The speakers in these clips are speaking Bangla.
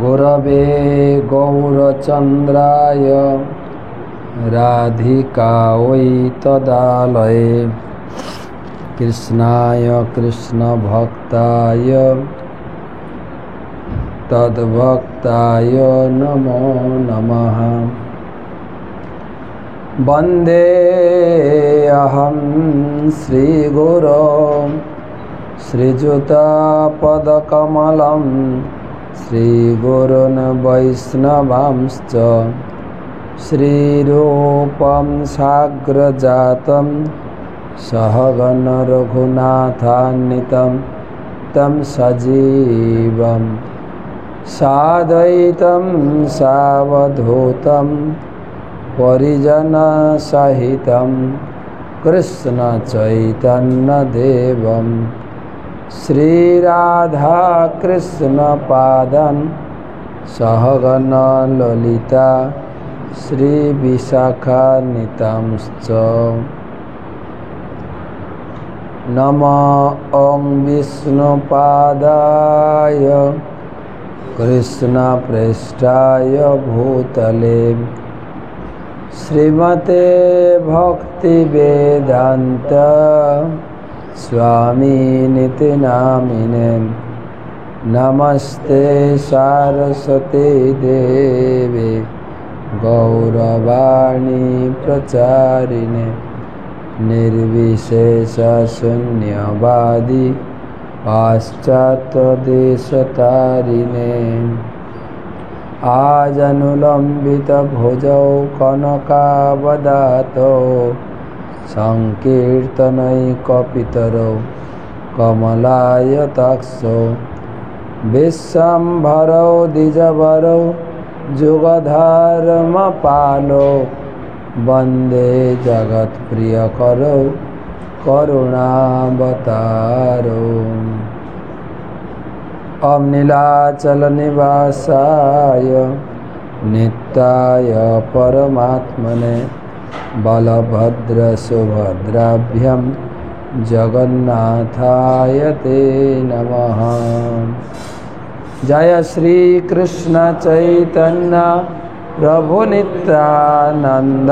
गुरवे गौरचन्द्राय राधिकायै तदालये कृष्णाय कृष्णभक्ताय तद्भक्ताय नमो नमः। वन्दे अहं श्रीगुरो श्रीयुतापदकमलं श्रीगुरुन् वैष्णवांश्च श्रीरूपं साग्रजातं सहगण रघुनाथान्वितं तं सजीवं साद्वैतं सावधूतं परिजनसहितं कृष्णचैतन्यदेवं श्रीराधाकृष्णपादान् सहगण ललिता श्रीविशाखान्वितांश्च। नमो ॐ विष्णुपादाय कृष्णप्रेष्ठाय भूतले श्रीमते भक्तिवेदान्त स्वामिनिति नामिने। नमस्ते सारस्वती देवे गौरवाणी प्रचारिणे निर्विशेषशून्यवादी पाश्चात्यदेशतारिणे। आजनुलम्बितभुजौ कनकावदातो संकीर्तनैकपितरौ कमलायताक्षौ विश्वम्भरौ द्विजवरौ जुगधर्मपालो वन्दे जगत्प्रियकरौ करुणावतारो। ॐ नीलाचलनिवासाय नित्याय परमात्मने बलभद्रसुभद्राभ्यां जगन्नाथाय ते नमः। जय श्री कृष्ण चैतन्य प्रभु नित्यानंद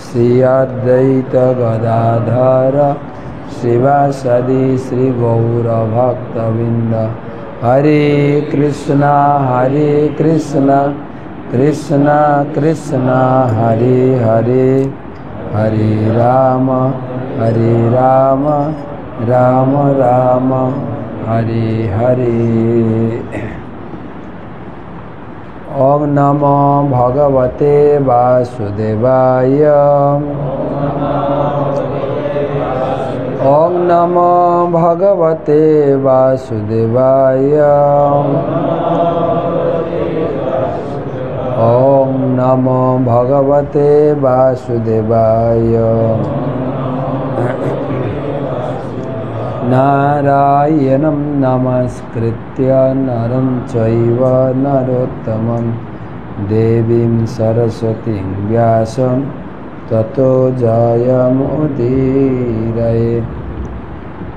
श्री अद्वैत गदाधर श्रीवासदि श्री गौर भक्तवृंद। हरे कृष्णा कृष्ण कृष्ण हरे हरे, हरे राम राम राम हरे हरे। ओम नमो भगवते वासुदेवाय। ओम नमो भगवते वासुदेवाय। ओम नमो भगवते वासुदेवाय। नारायणं नमस्कृत्य नरं चैव नरोत्तमं देवीं सरस्वतीं व्यासं ततो जयमुदीरये।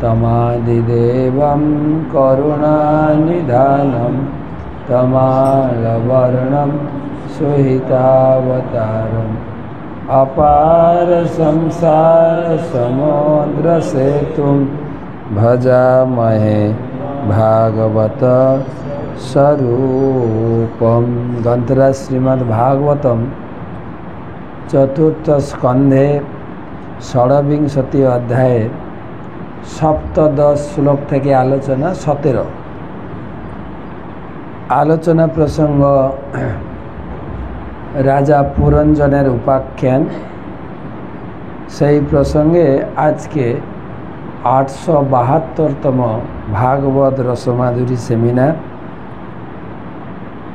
तमादिदेवं करुणानिधानं तमालवर्णं सुहितावतारम् अपार संसार समुद्र सेतुं भजामहे भागवत स्वरूपम। ग्रंथराज श्रीमद्भागवतम चतुर्थ स्कंधे षड्विंशति अध्याय सप्तदश श्लोक থেকে आलोचना 17 आलोचना प्रसंग राजा पुरंजनेर उपाख्यान। सही प्रसंगे आज के 872तम भागवत रसमाधुरी सेमिनार।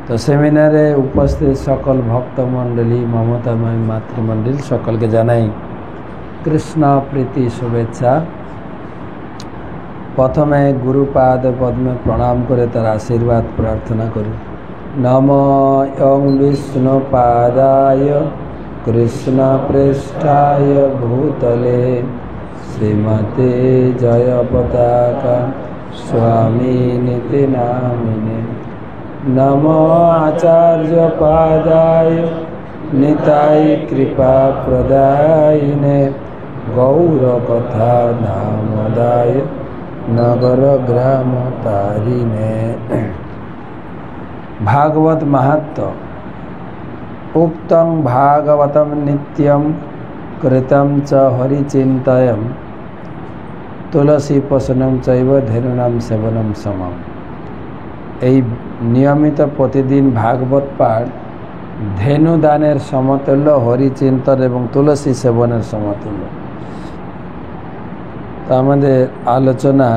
तो सेमिनारे उपस्थित सकल भक्त मंडली ममतामय मातृमंडल सकल के जानाई कृष्ण प्रीति शुभेच्छा। प्रथमे गुरुपाद पद्मे प्रणाम करे तार आशीर्वाद प्रार्थना करूँ। नमो ॐ विष्णुपादाय कृष्णप्रेष्ठाय भूतले श्रीमते जयपताका स्वामिनिति नामिने। नमो आचार्य पादाय निताय कृपा प्रदायिने गौरकथा नामदाय नगर ग्राम तारिणे। भागवत महत्व। उक्तं भागवतं नित्यं कृतं च हरिचिन्तयं तुलसी पसनं चैव धेनुनां सेवनं समम्। এই নিয়মিত প্রতিদিন ভাগবত পাঠ ধেনু দানের সমতুল্য, হরিচিন্তন এবং তুলসী সেবনের সমতুল্য। তো আমাদের আলোচনা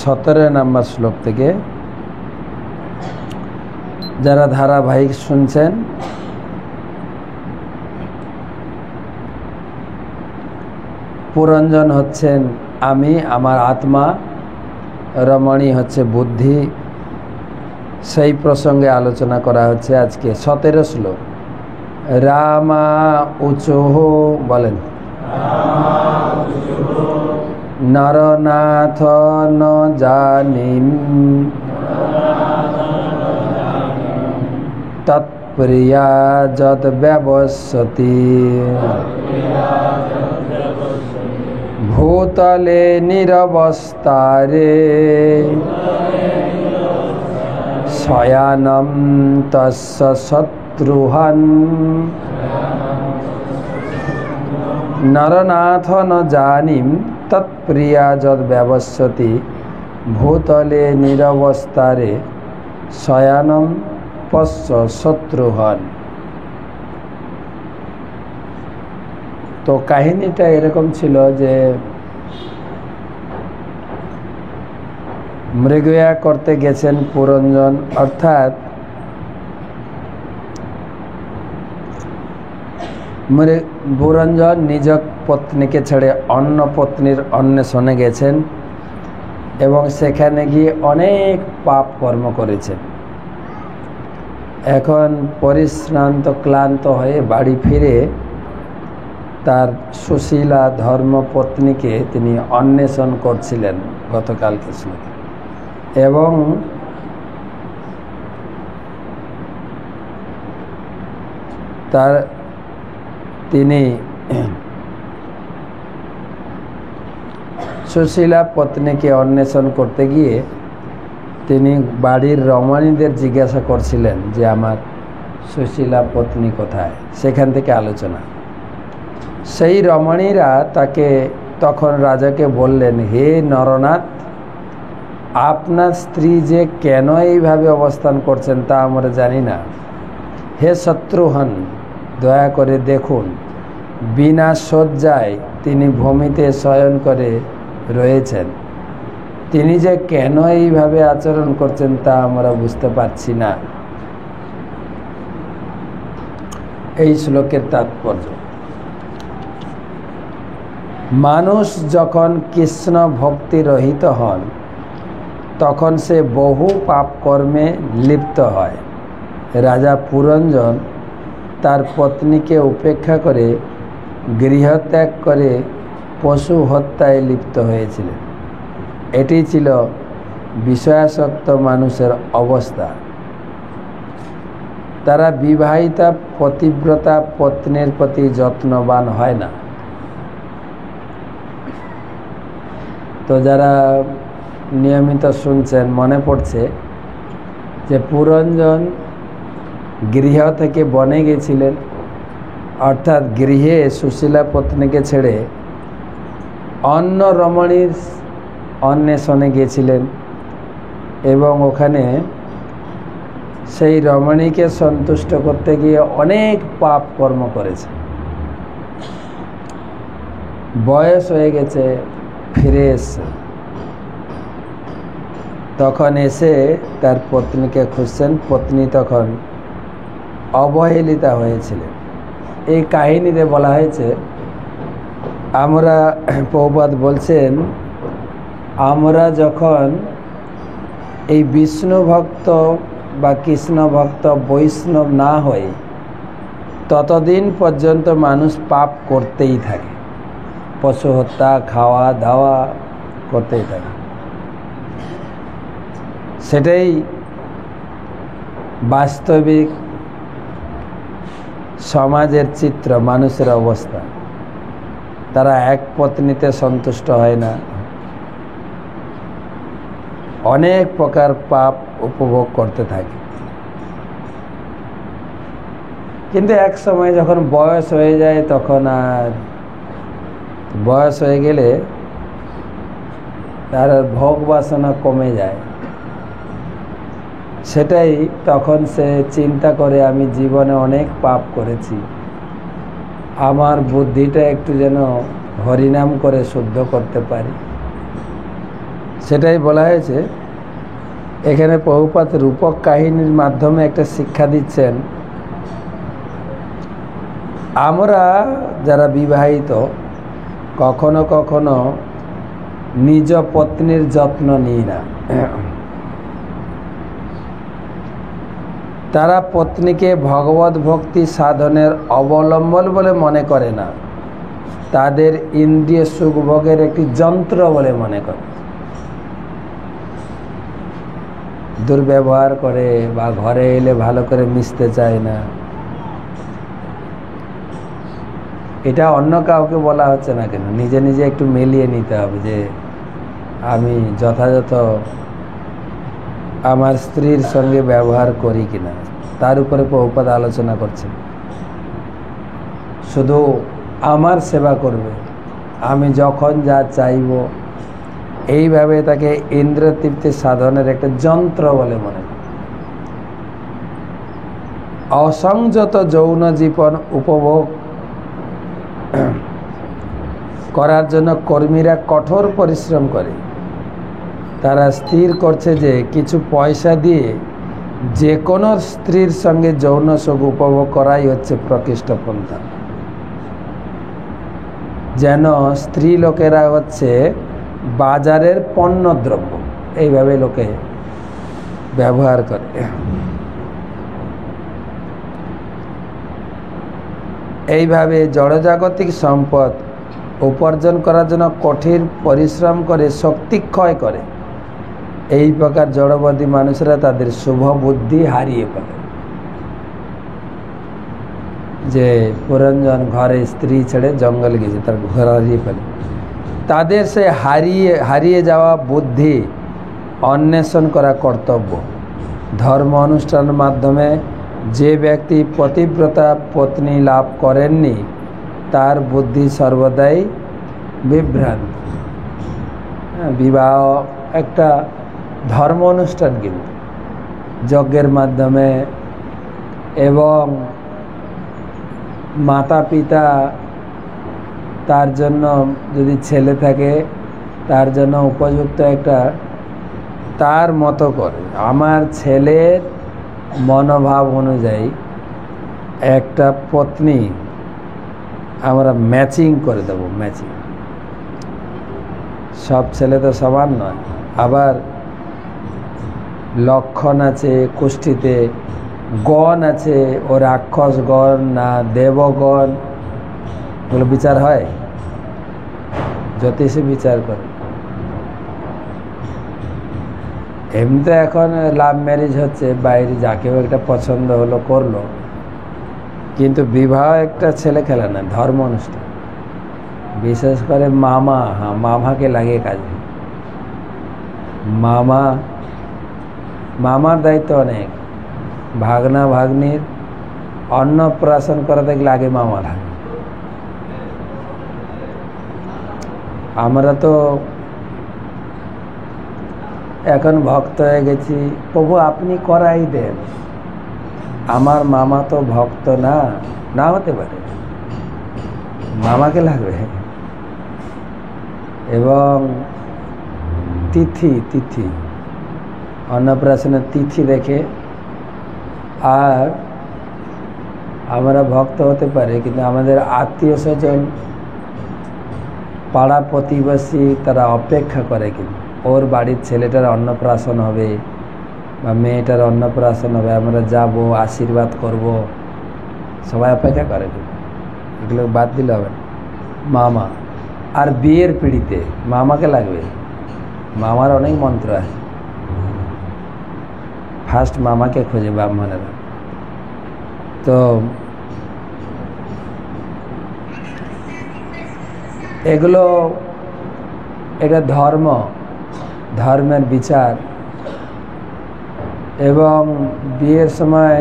17 নম্বর শ্লোক থেকে। যারা ধারাবাহিক শুনছেন, পুরঞ্জন হচ্ছেন আমি, আমার আত্মা, রমণী হচ্ছে বুদ্ধি। সেই প্রসঙ্গে আলোচনা করা হচ্ছে আজকে 17 শ্লোক। রামা উচুহ বলেন, নরনাথ ন জানিম তৎপ্রিয়া যদ ব্যবসতি ভূতলে নিরবস্তারে শয়ানম তস্য শত্রুহন। নরনাথ ন জানিম তৎপ্রিয়া যদ ব্যবস্যতি ভূতলে নিরবস্তারে শয়ানম পশ্য শত্রুহন। তো কাহিনীটা এরকম ছিল যে মৃগয়া করতে গেছেন পুরঞ্জন, অর্থাৎ পুরঞ্জন নিজ পত্নীকে ছেড়ে অন্য পত্নীর অন্বেষণে গেছেন এবং সেখানে গিয়ে অনেক পাপ কর্ম করেছেন। এখন পরিশ্রান্ত ক্লান্ত হয়ে বাড়ি ফিরে তার সুশীলা ধর্মপত্নীকে তিনি অন্বেষণ করছিলেন গতকালকে শ্লোকে, এবং তিনি সুশীলা পত্নীকে অন্বেষণ করতে গিয়ে তিনি বাড়ির রমণীদের জিজ্ঞাসা করছিলেন যে আমার সুশীলা পত্নী কোথায়। সেখান থেকে আলোচনা। সেই রমণীরা তাকে তখন রাজাকে বললেন, হে নরনাথ, আপনার স্ত্রী যে কেন এইভাবে অবস্থান করছেন তা আমরা জানি না। হে শত্রুহন, দয়া করে দেখুন, বিনা শয্যায় তিনি ভূমিতে শয়ন করে রয়েছেন। তিনি যে কেন এইভাবে আচরণ করছেন তা আমরা বুঝতে পারছি না। এই শ্লোকের তাৎপর্য, মানুষ যখন কৃষ্ণ ভক্তি রহিত হন তখন সে বহু পাপ কর্মে লিপ্ত হয়। রাজা পুরঞ্জন তার পত্নীকে উপেক্ষা করে গৃহত্যাগ করে পশু হত্যায় লিপ্ত হয়েছিলেন। এটি ছিল বিষয়াসক্ত মানুষের অবস্থা। তারা বিবাহিতা পতিব্রতা পত্নীর প্রতি যত্নবান হয় না। তো যারা নিয়মিত শুনছেন মনে পড়ছে যে পুরঞ্জন গৃহ থেকে বনে গেছিলেন, অর্থাৎ গৃহে সুশীলা পত্নীকে ছেড়ে অন্য রমণীর অন্বেষণে গিয়েছিলেন এবং ওখানে সেই রমণীকে সন্তুষ্ট করতে গিয়ে অনেক পাপ কর্ম করেছে। বয়স হয়ে গেছে, ফিরে এসছে। তখন এসে তার পত্নীকে খুঁজছেন। পত্নী তখন অবহেলিতা হয়েছিলেন। এই কাহিনীতে বলা হয়েছে, আমরা প্রভুপাদ বলছেন, আমরা যখন এই বিষ্ণু ভক্ত বা কৃষ্ণ ভক্ত বৈষ্ণব না হই ততদিন পর্যন্ত মানুষ পাপ করতেই থাকে, পশু হত্যা, খাওয়া দাওয়া করতেই থাকে। সেটাই বাস্তবিক সমাজের চিত্র, মানুষের অবস্থা। তারা এক পত্নীতে সন্তুষ্ট হয় না, অনেক প্রকার পাপ উপভোগ করতে থাকে। কিন্তু এক সময় যখন বয়স হয়ে যায়, তখন আর বয়স হয়ে গেলে তার ভোগ বাসনা কমে যায়। সেটাই তখন সে চিন্তা করে, আমি জীবনে অনেক পাপ করেছি, আমার বুদ্ধিটা একটু যেন হরিনাম করে শুদ্ধ করতে পারি। সেটাই বলা হয়েছে এখানে। প্রভুপাদ রূপক কাহিনীর মাধ্যমে একটা শিক্ষা দিচ্ছেন। আমরা যারা বিবাহিত কখনো কখনো নিজ পত্নীর যত্ন নিই না। তারা পত্নীকে ভগবত ভক্তি সাধনের অবলম্বন বলে মনে করে না, তাদের ইন্দ্রিয় সুখ ভোগের একটি যন্ত্র বলে মনে করে। দুর্ব্যবহার করে বা ঘরে এলে ভালো করে মিশতে চায় না। এটা অন্য কাউকে বলা হচ্ছে না কেন, নিজে নিজে একটু মিলিয়ে নিতে হবে যে আমি যথাযথ আমার স্ত্রীর সঙ্গে ব্যবহার করি কিনা। তার উপরে প্রভুপাদ আলোচনা করছেন। শুধু আমার সেবা করবে, আমি যখন যা চাইব, এইভাবে তাকে ইন্দ্র তৃপ্তি সাধনের একটা যন্ত্র বলে মনে করে। অসংযত যৌন জীবন উপভোগ করার জন্য কর্মীরা কঠোর পরিশ্রম করে। তারা স্থির করছে যে কিছু পয়সা দিয়ে যে কোনো স্ত্রীর সঙ্গে যৌন সুখ উপভোগ করাই হচ্ছে প্রকৃষ্ট পন্থা। যেন স্ত্রী লোকেরা হচ্ছে বাজারের পণ্যদ্রব্য, এইভাবে লোকে ব্যবহার করে। এইভাবে জড়জাগতিক সম্পদ উপার্জন করার জন্য কঠিন পরিশ্রম করে, শক্তি ক্ষয় করে। এই প্রকার জড়বাদী মানুষরা তাদের শুভ বুদ্ধি হারিয়ে ফেলে। যে পুরঞ্জন ঘরে স্ত্রী ছেড়ে জঙ্গলে গেছে, তার ঘর হারিয়ে ফেলে। তাদের সে হারিয়ে যাওয়া বুদ্ধি অন্বেষণ করা কর্তব্য। ধর্ম অনুষ্ঠানের মাধ্যমে যে ব্যক্তি পতিব্রতা পত্নী লাভ করেননি, তার বুদ্ধি সর্বদাই বিভ্রান্ত। বিবাহ একটা ধর্ম অনুষ্ঠান, কিন্তু যজ্ঞের মাধ্যমে এবং মাতা পিতা তার জন্য যদি ছেলে থাকে তার জন্য উপযুক্ত একটা তার মতো করে, আমার ছেলের মনোভাব অনুযায়ী একটা পত্নী আমরা ম্যাচিং করে দেব। ম্যাচিং, সব ছেলে তো সমান নয়। আবার লক্ষণ আছে, কুষ্ঠিতে গণ আছে, ও রাক্ষস গণ না দেবগণ, এগুলো বিচার হয়, জ্যোতিষী বিচার করে। এমনিতে এখন লাভ ম্যারেজ হচ্ছে, বাইরে যাকেও একটা পছন্দ হলো করলো, কিন্তু বিবাহ একটা ছেলে খেলা না, ধর্ম অনুষ্ঠান। বিশেষ করে মামা, মামাকে লাগে কাজে। মামার দায়িত্ব অনেক। ভাগনা ভাগ্নির অন্নপ্রাশন করাতে গেলে আগে মামা লাগে। আমরা তো এখন ভক্ত হয়ে গেছি, প্রভু আপনি করাই দেন। আমার মামা তো ভক্ত না হতে পারে, মামাকে লাগবে। এবং তিথি অন্নপ্রাশনের তিথি দেখে। আর আমরা ভক্ত হতে পারে, কিন্তু আমাদের আত্মীয় স্বজন, পাড়া প্রতিবেশী তারা অপেক্ষা করে, কিন্তু ওর বাড়ির ছেলেটার অন্নপ্রাশন হবে বা মেয়েটার অন্নপ্রাশন হবে, আমরা যাব, আশীর্বাদ করব, সবাই অপেক্ষা করে। কিন্তু এগুলো বাদ দিলে হবে না। মামা আর বিয়ের পিড়িতে মামাকে লাগবে। মামার অনেক মন্ত্র আছে। ফার্স্ট মামাকে খোঁজে ব্রাহ্মণেরা। তো এগুলো এটা ধর্মের বিচার। এবং বিয়ের সময়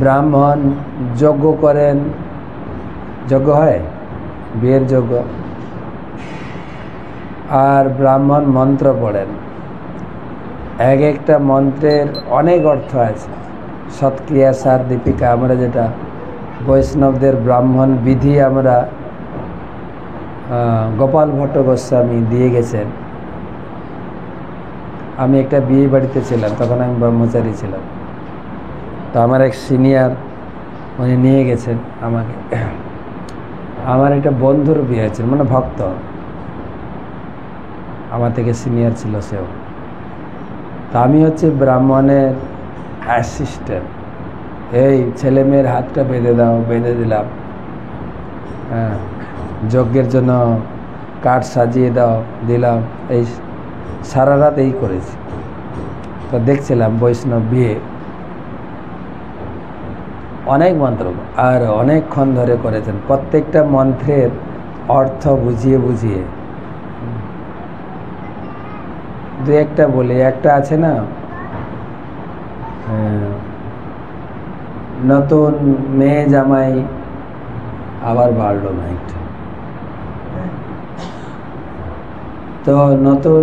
ব্রাহ্মণ যজ্ঞ করেন, যজ্ঞ হয়, বিয়ের যজ্ঞ, আর ব্রাহ্মণ মন্ত্র পড়েন। এক একটা মন্ত্রের অনেক অর্থ আছে। সৎক্রিয়া সার দীপিকা, আমরা যেটা বৈষ্ণবদের ব্রাহ্মণ বিধি আমরা গোপাল ভট্ট গোস্বামী দিয়ে গেছেন। আমি একটা বিয়ে বাড়িতে ছিলাম, তখন আমি ব্রহ্মচারী ছিলাম। তো আমার এক সিনিয়র উনি নিয়ে গেছেন আমাকে। আমার একটা বন্ধুর বিয়ে হয়েছিল, মানে ভক্ত, আমার থেকে সিনিয়র ছিল সেও। তো আমি হচ্ছে ব্রাহ্মণের অ্যাসিস্ট্যান্ট। এই ছেলে মেয়ের হাতটা বেঁধে দাও, বেঁধে দিলাম। হ্যাঁ, যজ্ঞের জন্য কাঠ সাজিয়ে দাও, দিলাম। এই সারা রাত এই করেছি। তো দেখছিলাম বৈষ্ণব বিয়ে, অনেক মন্ত্র আর অনেকক্ষণ ধরে করেছেন। প্রত্যেকটা মন্ত্রের অর্থ বুঝিয়ে বুঝিয়ে। দু একটা বলি, একটা আছে না, নতুন মেয়ে জামাই আবার বাড়লো না একটু। তো নতুন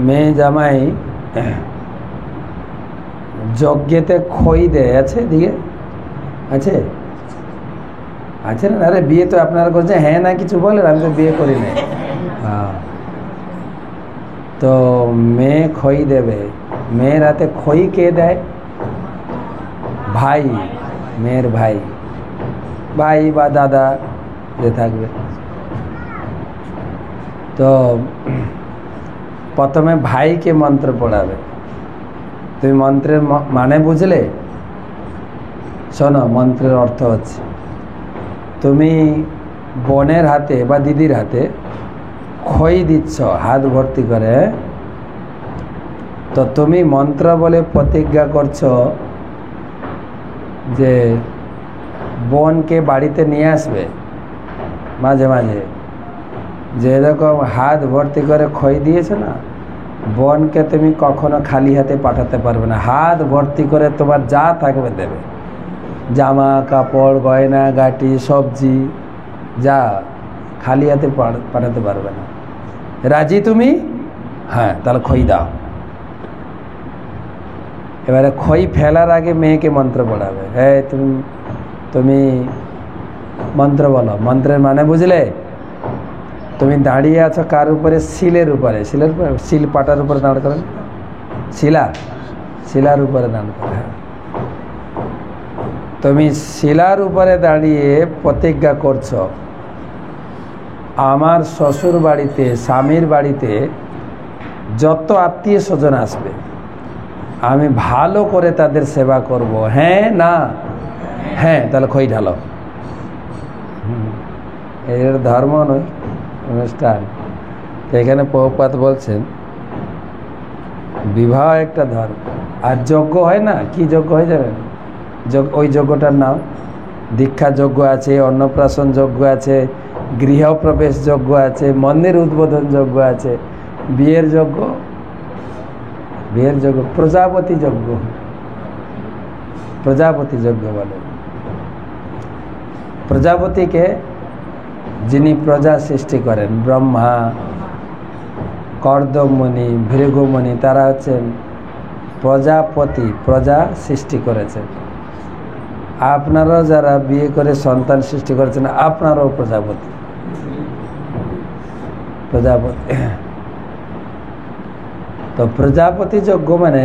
মেয়ে জামাই যজ্ঞেতে খই দেয়, আছে দিকে আছে আছে না? আরে বিয়ে তো আপনারা করছেন, হ্যাঁ না কিছু বলেন, আমি তো বিয়ে করি না। হ্যাঁ, তো মেয়ে খই দেবে। মেয়ের হাতে খই কে দেয়? ভাই, মেয়ের ভাই, ভাই বা দাদা যে থাকবে। তো প্রথমে ভাইকে মন্ত্র পড়াবে। তুমি মন্ত্রের মানে বুঝলে? শোনো, মন্ত্রের অর্থ হচ্ছে, তুমি বোনের হাতে বা দিদির হাতে খই দিচ্ছ হাত ভর্তি করে। তো তুমি মন্ত্র বলে প্রতিজ্ঞা করছো যে বোনকে বাড়িতে নিয়ে আসবে মাঝে মাঝে। যেরকম হাত ভর্তি করে খই দিয়েছে না, বোনকে তুমি কখনো খালি হাতে পাঠাতে পারবে না। হাত ভর্তি করে তোমার যা থাকবে দেবে, জামা কাপড়, গয়না গাটি, সবজি, যা, খালি হাতে পাঠাতে পারবে না। রাজি তুমি? হ্যাঁ, তাহলে খই দাও। এবারে খই ফেলার আগে মেয়েকে মন্ত্র পড়াবে। হ্যাঁ, তুমি মন্ত্র বলো। মন্ত্রের মানে বুঝলে? তুমি দাঁড়িয়ে আছো কার উপরে? শিলের উপরে। শিল পাটার উপরে দাঁড় করেন, শিলার উপরে দাঁড় করে। তুমি শিলার উপরে দাঁড়িয়ে প্রতিজ্ঞা করছো, আমার শ্বশুর বাড়িতে, স্বামীর বাড়িতে যত আত্মীয় স্বজন আসবে আমি ভালো করে তাদের সেবা করব। হ্যাঁ না? হ্যাঁ, তাহলে খই ঢালো। এর ধর্ম নয়, অনুষ্ঠান। এখানে প্রভুপাদ বলছেন বিবাহ একটা ধর্ম। আর যজ্ঞ হয় না, কি যজ্ঞ হয়ে যাবে? ওই যজ্ঞটার নাম দীক্ষা যজ্ঞ আছে, অন্নপ্রাশন যজ্ঞ আছে, গৃহপ্রবেশ যজ্ঞ আছে, মন্দির উদ্বোধন যজ্ঞ আছে। বিয়ের যজ্ঞ প্রজাপতি যজ্ঞ বলে। প্রজাপতিকে যিনি প্রজা সৃষ্টি করেন, ব্রহ্মা, কর্দমমণি, ভৃগুমণি, তারা হচ্ছেন প্রজাপতি, প্রজা সৃষ্টি করেছেন। আপনারাও যারা বিয়ে করে সন্তান সৃষ্টি করেছেন, আপনারাও প্রজাপতি। তো প্রজাপতি যজ্ঞ মানে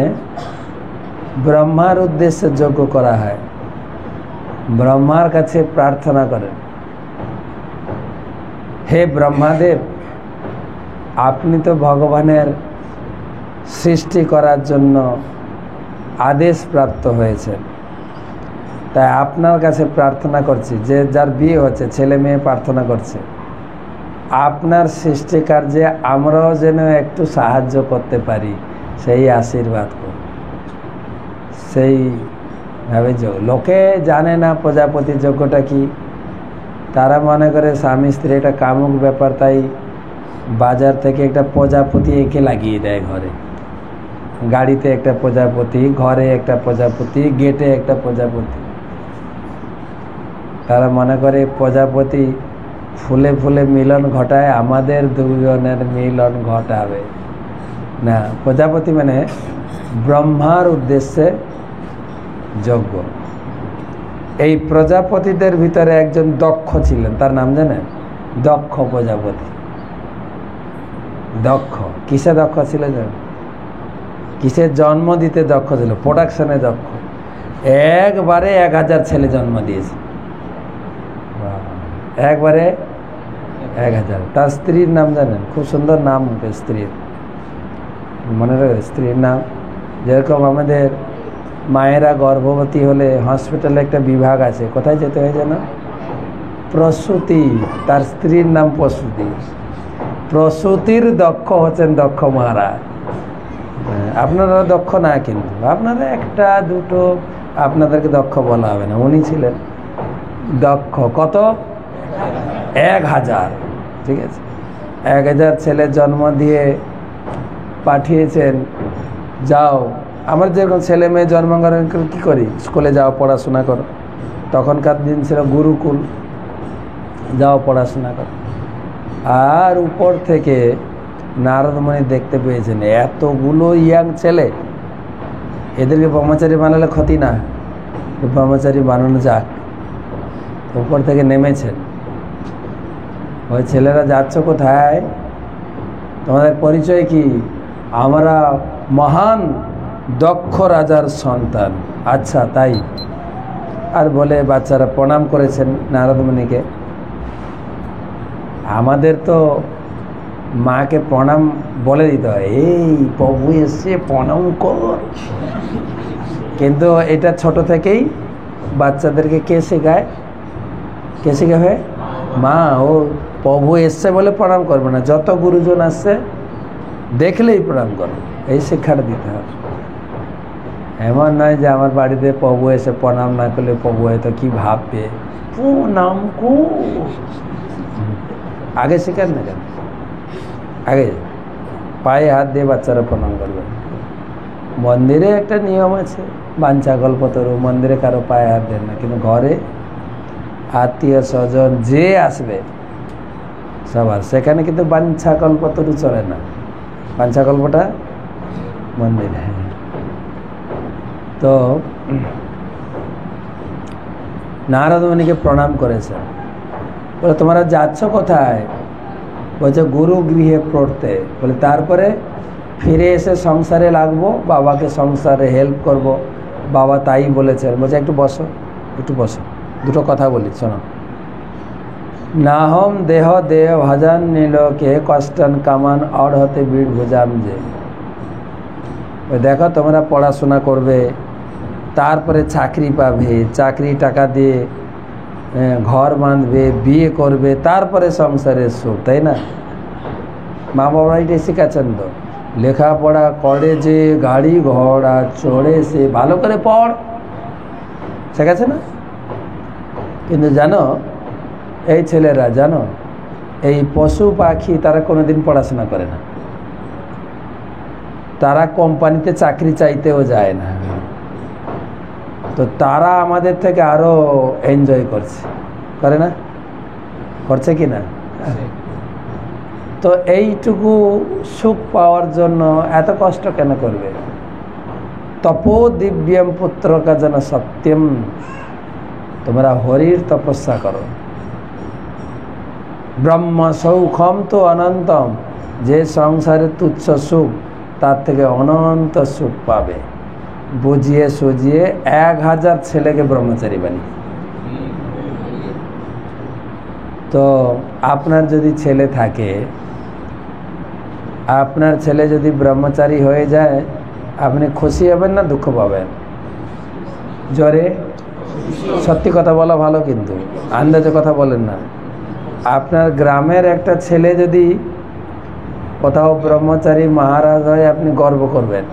ব্রহ্মার উদ্দেশ্যে যজ্ঞ করা হয়। ব্রহ্মার কাছে প্রার্থনা করেন, হে ব্রহ্মাদেব, আপনি তো ভগবানের সৃষ্টি করার জন্য আদেশ প্রাপ্ত হয়েছেন, তাই আপনার কাছে প্রার্থনা করছি। যে যার বিয়ে হচ্ছে, ছেলে মেয়ে প্রার্থনা করছে, আপনার সৃষ্টিকার্যে আমরাও যেন একটু সাহায্য করতে পারি, সেই আশীর্বাদ করুন। সেইভাবে লোকে জানে না প্রজাপতি যজ্ঞটা কি, তারা মনে করে স্বামী স্ত্রী একটা কামুক ব্যাপার, তাই বাজার থেকে একটা প্রজাপতি এঁকে লাগিয়ে দেয় ঘরে। গাড়িতে একটা প্রজাপতি, ঘরে একটা প্রজাপতি, গেটে একটা প্রজাপতি। তারা মনে করে প্রজাপতি ফুলে ফুলে মিলন ঘটায়, আমাদের দুজনের মিলন ঘটাবে না। প্রজাপতি মানে ব্রহ্মার উদ্দেশ্যে যজ্ঞ। এই প্রজাপতিদের ভিতরে একজন দক্ষ ছিলেন, তার নাম জানেন? দক্ষ প্রজাপতি। দক্ষ কিসে দক্ষ ছিল জানেন? কিসে জন্ম দিতে দক্ষ ছিল? প্রোডাকশনে দক্ষ। একবারে 1000 ছেলে জন্ম দিয়েছে, একবারে 1000। তার স্ত্রীর নাম জানেন? খুব সুন্দর নাম স্ত্রীর, মনে রাখবে স্ত্রীর নাম। যেরকম আমাদের মায়েরা গর্ভবতী হলে হসপিটালে একটা বিভাগ আছে, কোথায় যেতে হয় যেন? প্রসূতি। তার স্ত্রীর নাম প্রসূতি। প্রসূতির দক্ষ হচ্ছেন দক্ষ মহারাজ। আপনারা দক্ষ না, কিন্তু আপনারা একটা দুটো, আপনাদেরকে দক্ষ বলা হবে না। উনি ছিলেন দক্ষ। কত? 1000। ঠিক আছে, 1000 ছেলে জন্ম দিয়ে পাঠিয়েছেন, যাও। আমার যেরকম ছেলে মেয়ে জন্মগ্রহণ করে কী করি? স্কুলে যাও, পড়াশোনা করো। তখনকার দিন ছিল গুরুকুল, যাও পড়াশোনা করো। আর উপর থেকে নারদমণি দেখতে পেয়েছেন এতগুলো ইয়াং ছেলে, এদেরকে ব্রহ্মচারী বানালে ক্ষতি না, ব্রহ্মচারী বানানো যাক। উপর থেকে নেমেছেন, ওই ছেলেরা যাচ্ছ কোথায়? তোমাদের পরিচয় কি? আমরা মহান দক্ষ রাজার সন্তান। আচ্ছা তাই? আর বলে বাচ্চারা প্রণাম করেছেন নারদমণিকে। আমাদের তো মাকে প্রণাম বলে দিতে হয়, এই প্রভু এসে প্রণাম কর। কিন্তু এটা ছোট থেকেই বাচ্চাদেরকে কে শেখায়? কে শেখাবে? মা। ও প্রভু এসছে বলে প্রণাম করবে না, যত গুরুজন আসছে দেখলেই প্রণাম করবে, এই শিক্ষাটা দিতে হবে। এমন নয় যে আমার বাড়িতে প্রভু এসে প্রণাম না করলে প্রভু হয়তো কি ভাববে, প্রণাম কো। আগে শেখান না কেন? আগে পায়ে হাত দিয়ে বাচ্চারা প্রণাম করবে। মন্দিরে একটা নিয়ম আছে, বাঞ্ছা কল্পতরু, মন্দিরে কারো পায়ে হাত দেন না, কিন্তু ঘরে আত্মীয় স্বজন যে আসবে সবার, সেখানে কিন্তু বাঞ্ছা কল্পতরু চলে না। বাঞ্ছা কল্পটা মন্দিরে। তো নারদমণিকে প্রণাম করেছে, বলে তোমরা যাচ্ছ কোথায়? বলছে গুরু গৃহে পড়তে। বলে তারপরে ফিরে এসে সংসারে লাগবো, বাবাকে সংসারে হেল্প করব, বাবা তাই বলেছেন। বলছে একটু বসো, একটু বসো, দুটো কথা বলি শোনো। নাহম দেহ দেহ ভজন নীলকে কষ্টন কামান और হতে বীর ভুজাম যে। দেখো তোমরা পড়াশোনা করবে, তারপরে চাকরি পাবে, চাকরি টাকা দিয়ে ঘর বাঁধবে, বিয়ে করবে, তারপরে সংসারের সুখ, তাই না? মা বাবা এটাই শেখাচ্ছেন তো। লেখাপড়া করে যে গাড়ি ঘোড়া চড়ে সে ভালো করে পড়, শেখাচ্ছে না? কিন্তু জানো এই ছেলেরা, জানো এই পশু পাখি তারা কোনোদিন পড়াশোনা করে না, তারা কোম্পানিতে চাকরি চাইতেও যায় না। তো তারা আমাদের থেকে আরো এনজয় করছে, করে না? করছে কি না? তো এইটুকু সুখ পাওয়ার জন্য এত কষ্ট কেন করবে? তপো দিব্যম পুত্রকা যেন সত্যম, তোমরা হরির তপস্যা করো। ব্রহ্ম সৌখম তো অনন্তম, যে সংসারে তুচ্ছ সুখ তার থেকে অনন্ত সুখ পাবে। বুঝিয়ে সুঝিয়ে 1000 ছেলেকে ব্রহ্মচারী বানিয়ে। তো আপনার যদি ছেলে থাকে, আপনার ছেলে যদি ব্রহ্মচারী হয়ে যায়, আপনি খুশি হবেন না দুঃখ পাবেন? জোরে সত্যি কথা বলা ভালো, কিন্তু আন্দাজে কথা বলেন না। আপনার গ্রামের একটা ছেলে যদি কোথাও ব্রহ্মচারী মহারাজ হয় আপনি গর্ব করবেন।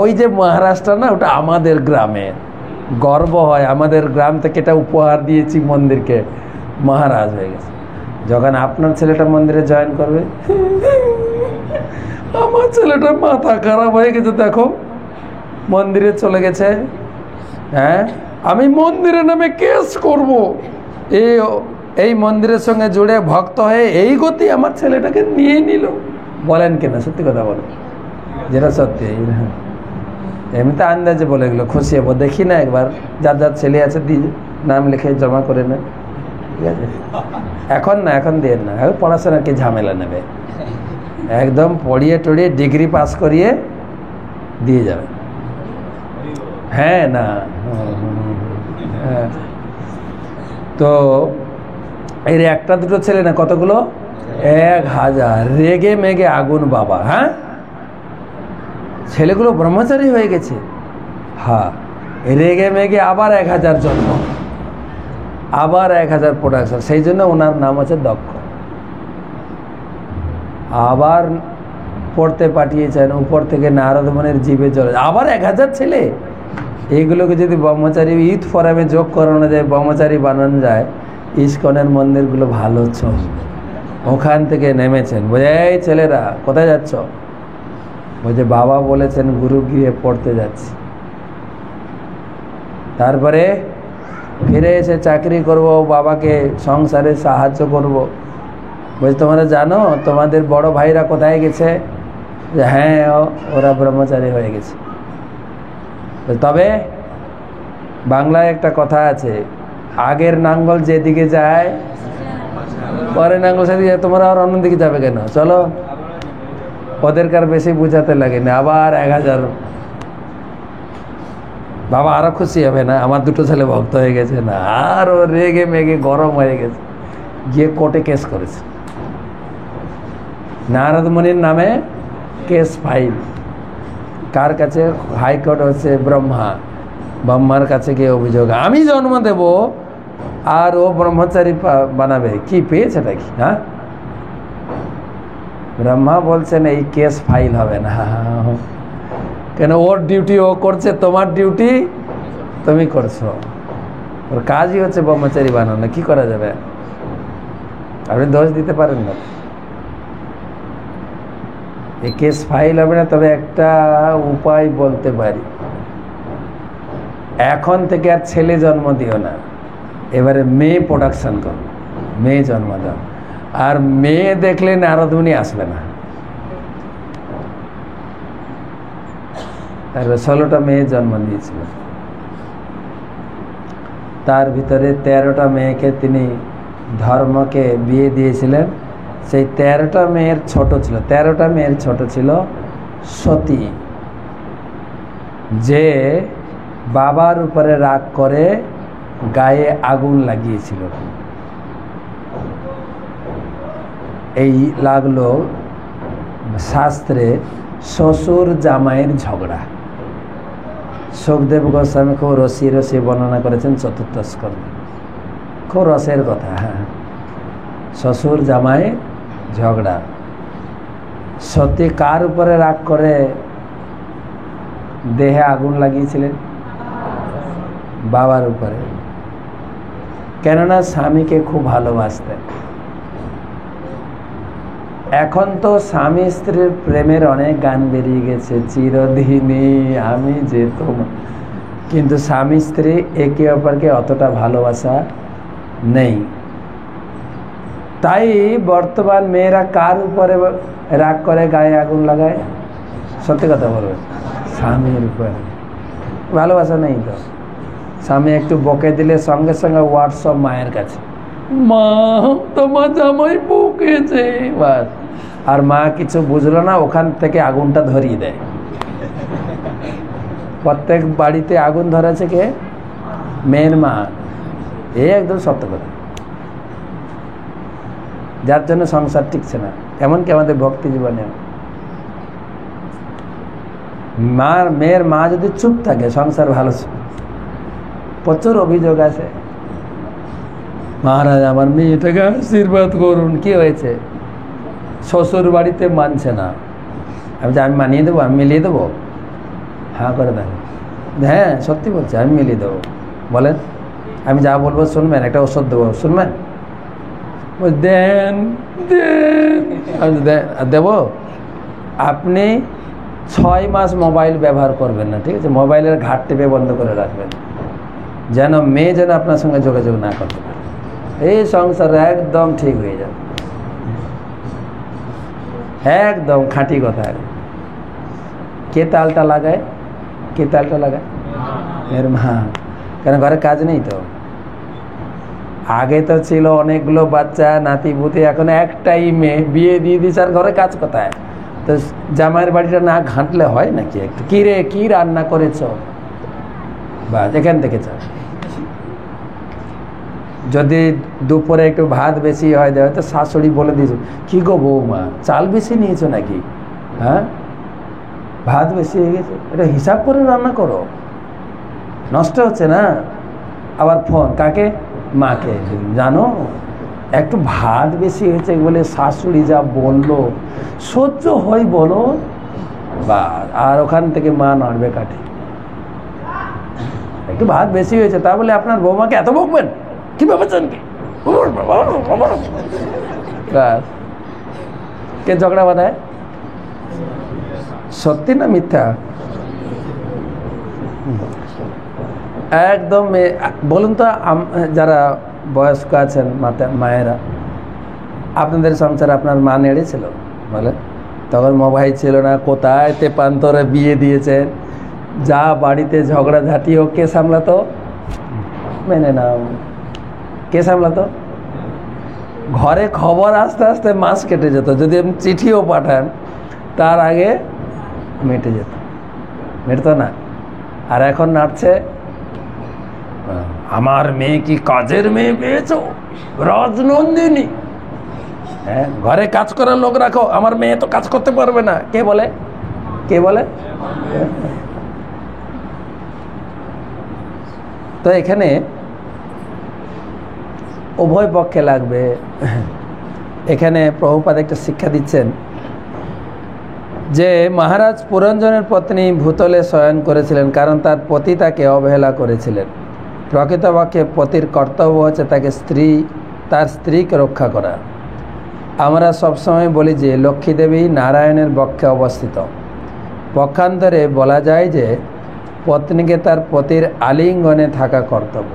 ওই যে মহারাজটা না, ওটা আমাদের গ্রামের, গর্ব হয় আমাদের গ্রাম থেকে এটা উপহার দিয়েছি মন্দিরকে, মহারাজ হয়ে গেছে। যখন আপনার ছেলেটা মন্দিরে জয়েন করবে, আমার ছেলেটা মাথা খারাপ হয়ে গেছে, দেখো মন্দিরে চলে গেছে, হ্যাঁ আমি মন্দিরের নামে কেস করব, এই মন্দিরের সঙ্গে জুড়ে ভক্ত হয়ে এই গতি আমার ছেলেটাকে নিয়ে নিল। বলেন কিনা, সত্যি কথা বলেন, যেটা সত্যি। এমনিতে আন্দাজে বলে গেলো, খুশি হবো, দেখি না একবার যার যার ছেলে আছে দিয়ে নাম লিখে জমা করে নেন, ঠিক আছে? এখন না, এখন দিয়ে না, এখন পড়াশোনার কি ঝামেলা নেবে, একদম পড়িয়ে টড়িয়ে ডিগ্রি পাস করিয়ে দিয়ে যাবে। হ্যাঁ না, হ্যাঁ। তো এর একটা দুটো ছেলে না, কতগুলো, 1000, রেগে মেগে আগুন বাবা। হ্যাঁ, ছেলেগুলো ব্রহ্মচারী হয়ে গেছে, হ্যাঁ, রেগে মেগে আবার 1000 জন্ম, আবার 1000 প্রোডাকশন। সেই জন্য ওনার নাম আছে দক্ষ। আবার পড়তে পাঠিয়েছেন উপর থেকে, নারদ মুনির জীবে চলে, আবার 1000 ছেলে। এইগুলোকে যদি ব্রহ্মচারী ইউথ ফোরামে যোগ করানো যায়, ব্রহ্মচারী বানানো যায়, ইস্কনের মন্দিরগুলো ভালো চলবে। ওখান থেকে নেমেছেন, বলে এই ছেলেরা কোথায় যাচ্ছ? বলছে বাবা বলেছেন গুরু গিয়ে পড়তে যাচ্ছি। তারপরে ফিরে এসে চাকরি করব, বাবাকে সংসারে সাহায্য করব। বলছে তোমরা জানো তোমাদের বড় ভাইরা কোথায় গেছে? হ্যাঁ, ওরা ব্রহ্মচারী হয়ে গেছে। তবে বাংলায় একটা কথা আছে, আগের নাঙ্গল যেদিকে যায় পরে নাঙ্গল সেদিকে, তোমরা আর অন্যদিকে যাবে কেন? চলো, ওদেরকার বেশি বুঝাতে লাগে না। আবার 1000, বাবা আরো খুশি হবে না, আমার দুটো ছেলে ভক্ত হয়ে গেছে না, আর ও রেগে মেগে গরম হয়ে গেছে, গিয়ে কোর্টে কেস করেছে। নারদ মুনির নামে কেস ফাইল। কার কাছে? হাইকোর্ট হচ্ছে ব্রহ্মার কাছে গিয়ে অভিযোগ, আমি জন্ম দেব আর ও ব্রহ্মচারী বানাবে, কি পেয়েছে নাকি? হ্যাঁ, ব্রহ্মা বলছেন এই কেস ফাইল হবে না, কেন? ওর ডিউটি ও করছে, তোমার ডিউটি তুমি করছো, ওর কাজই হচ্ছে ব্রহ্মচারী বানানো, কি করা যাবে? আপনি দোষ দিতে পারেন না, এই কেস ফাইল হবে না। তবে একটা উপায় বলতে পারি, এখন থেকে আর ছেলে জন্ম দিও না, এবারে মেয়ে প্রোডাকশন করো, মেয়ে জন্ম দাও। আর মেয়ে দেখলে নারদ মুনি আসবে না। তারপরে 16টা মেয়ে জন্ম দিয়েছিল, তার ভিতরে 13টা মেয়েকে তিনি ধর্মকে বিয়ে দিয়েছিলেন। সেই 13টা মেয়ের ছোট ছিল, 13টা মেয়ের ছোট ছিল সতী, যে বাবার উপরে রাগ করে গায়ে আগুন লাগিয়েছিল। এই লাগলো শাস্ত্রে শ্বশুর জামাইয়ের ঝগড়া। সুখদেব গোস্বামী খুব রসি বর্ণনা করেছেন 4th স্কন্ধে, খুব রসের কথা। হ্যাঁ, শ্বশুর জামাই ঝগড়া। সতী কার উপরে রাগ করে দেহে আগুন লাগিয়েছিলেন? বাবার উপরে, কেননা স্বামীকে খুব ভালোবাসতেন। এখন তো স্বামী স্ত্রীর প্রেমের অনেক গান বেরিয়ে গেছে, চিরদিনই আমি যে তোমার, কিন্তু স্বামী স্ত্রী একে অপরকে অতটা ভালোবাসা নেই। তাই বর্তমান মেয়েরা কার উপরে রাগ করে গায়ে আগুন লাগায়? সত্যি কথা বলবে, স্বামীর উপরে ভালোবাসা নেই। তো স্বামী একটু বকে দিলে সঙ্গে সঙ্গে হোয়াটসঅ্যাপ মায়ের কাছে, মা তোমার জামাই বকেছে, বাস। আর মা কিছু বুঝলো না, ওখান থেকে আগুনটা ধরিয়ে দেয়। প্রত্যেক বাড়িতে আগুন ধরেছে কে? মেয়ের মা। এই একদম সত্য কথা, যার জন্য সংসার টিকছে না। এমনকি আমাদের ভক্তি জীবনে মেয়ের মা যদি চুপ থাকে সংসার ভালো। প্রচুর অভিযোগ আছে। মহারাজ আমার মেয়েটাকে আশীর্বাদ করুন। কি হয়েছে? শ্বশুর বাড়িতে মানছে না। আমি মানিয়ে দেবো, আমি মিলিয়ে দেবো। হ্যাঁ করে দেন। হ্যাঁ সত্যি বলছে, আমি মিলিয়ে দেবো। বলেন আমি যা বলবো শুনবেন, একটা ওষুধ দেবো, শুনবেন? দেন দেবো। আপনি 6 মাস মোবাইল ব্যবহার করবেন না, ঠিক আছে? মোবাইলের ঘাট টিপে বন্ধ করে রাখবেন, যেন মেয়ে যেন আপনার সঙ্গে যোগাযোগ না করতে পারে। এই সংসার একদম ঠিক হয়ে যাবে, একদম খাঁটি কথা। কে তালটা লাগায়? কে তালটা লাগায়? এর মা। কেন ঘরে কাজ নেই তো? আগে তো ছিল অনেকগুলো বাচ্চা নাতি পুতি, এখন একটাই মেয়ে, বিয়ে দিয়ে দিস আর ঘরে কাজ কোথায়? তো জামাইয়ের বাড়িটা না ঘাঁটলে হয় নাকি? একটু কি রে কি রান্না করেছ, বা এখান থেকে চা। যদি দুপুরে একটু ভাত বেশি হয় দেয় তো শাশুড়ি বলে দিয়েছো, কি গো বৌমা চাল বেশি নিয়েছো নাকি? হ্যাঁ ভাত বেশি হয়ে গেছে, এটা হিসাব করে রান্না করো, নষ্ট হচ্ছে না। আবার ফোন কাকে? মাকে। জানো একটু ভাত বেশি হয়েছে বলে শাশুড়ি যা বললো, সহ্য হয় বলো? বা আর ওখান থেকে মা নাড়বে কাঠি। একটু ভাত বেশি হয়েছে তা বলে আপনার বৌমাকে এত বকবেন? কি ভেবেছেন কি? কে ঝগড়া বাঁধায়? সত্যি না মিথ্যা? একদম। বলুন তো যারা বয়স্ক আছেন মায়েরা, আপনাদের সংসারে আপনার মা নেড়েছিল? বলে তখন মোবাইল ছিল না, কোথায় তেপান্তরে বিয়ে দিয়েছেন, যা বাড়িতে ঝগড়াঝাটি হোক কে সামলাতো? মেনে নাও, কে সামলাতো? ঘরে খবর আস্তে আস্তে মাস কেটে যেত, যদি আপনি চিঠিও পাঠান তার আগে মেটে যেত, মেটতো না। আর এখন নাড়ছে, আমার মেয়ে কি কাজের মেয়ে পেয়েছো, রাজনন্দিনী। হ্যাঁ ঘরে কাজ করার লোক রাখো, আমার মেয়ে তো কাজ করতে পারবে না। কে বলে? কে বলে? তো এখানে উভয় পক্ষে লাগবে। এখানে প্রভুপাদ একটা শিক্ষা দিচ্ছেন যে মহারাজ পুরঞ্জনের পত্নী ভূতলে শয়ন করেছিলেন কারণ তার পতি তাকে অবহেলা করেছিলেন। প্রকৃতপক্ষে পতির কর্তব্য হচ্ছে তার স্ত্রীকে রক্ষা করা। আমরা সবসময় বলি যে লক্ষ্মী দেবী নারায়ণের বক্ষে অবস্থিত। পক্ষান্তরে বলা যায় যে পত্নীকে তার পতির আলিঙ্গনে থাকা কর্তব্য।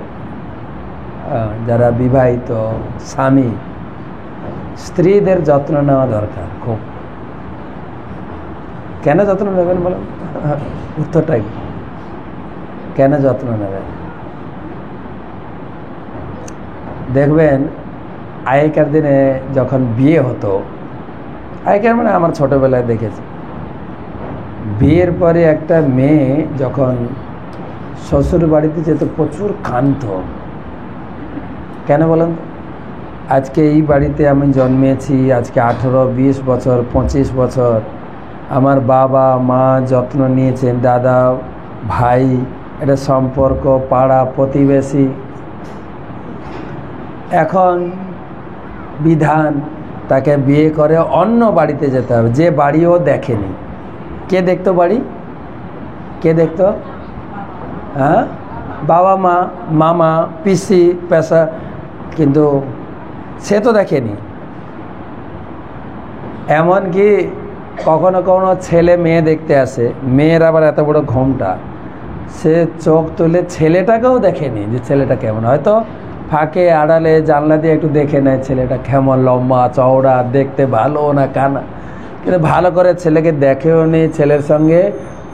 যারা বিবাহিত স্বামী, স্ত্রীদের যত্ন নেওয়া দরকার খুব। কেন যত্ন নেবেন বলেন? উত্তরটাই কেন যত্ন নেবেন? দেখবেন আগেকার দিনে যখন বিয়ে হতো, আগেকার মানে আমার ছোটবেলায় দেখেছি, বিয়ের পরে একটা মেয়ে যখন শ্বশুর বাড়িতে যেত প্রচুর কাঁদত। কেন বলেন? আজকে এই বাড়িতে আমি জন্মেছি, আজকে 18, 20 বছর, 25 বছর আমার বাবা মা যত্ন নিয়েছেন, দাদা ভাই, এটা সম্পর্ক, পাড়া প্রতিবেশী। এখন বিধান তাকে বিয়ে করে অন্য বাড়িতে যেতে হবে, যে বাড়িও দেখেনি। কে দেখতো বাড়ি? কে দেখতো? হ্যাঁ বাবা মা, মামা, পিসি, পেশা, কিন্তু সে তো দেখেনি। এমনকি কখনো কখনো ছেলে মেয়ে দেখতে আসে, মেয়ের আবার এত বড় ঘোমটা, সে চোখ তুলে ছেলেটাকেও দেখেনি যে ছেলেটা কেমন। হয়তো ফাঁকে আড়ালে জানলা দিয়ে একটু দেখে নেয় ছেলেটা কেমন, লম্বা চওড়া, দেখতে ভালো না কানা, কিন্তু ভালো করে ছেলেকে দেখেও নি, ছেলের সঙ্গে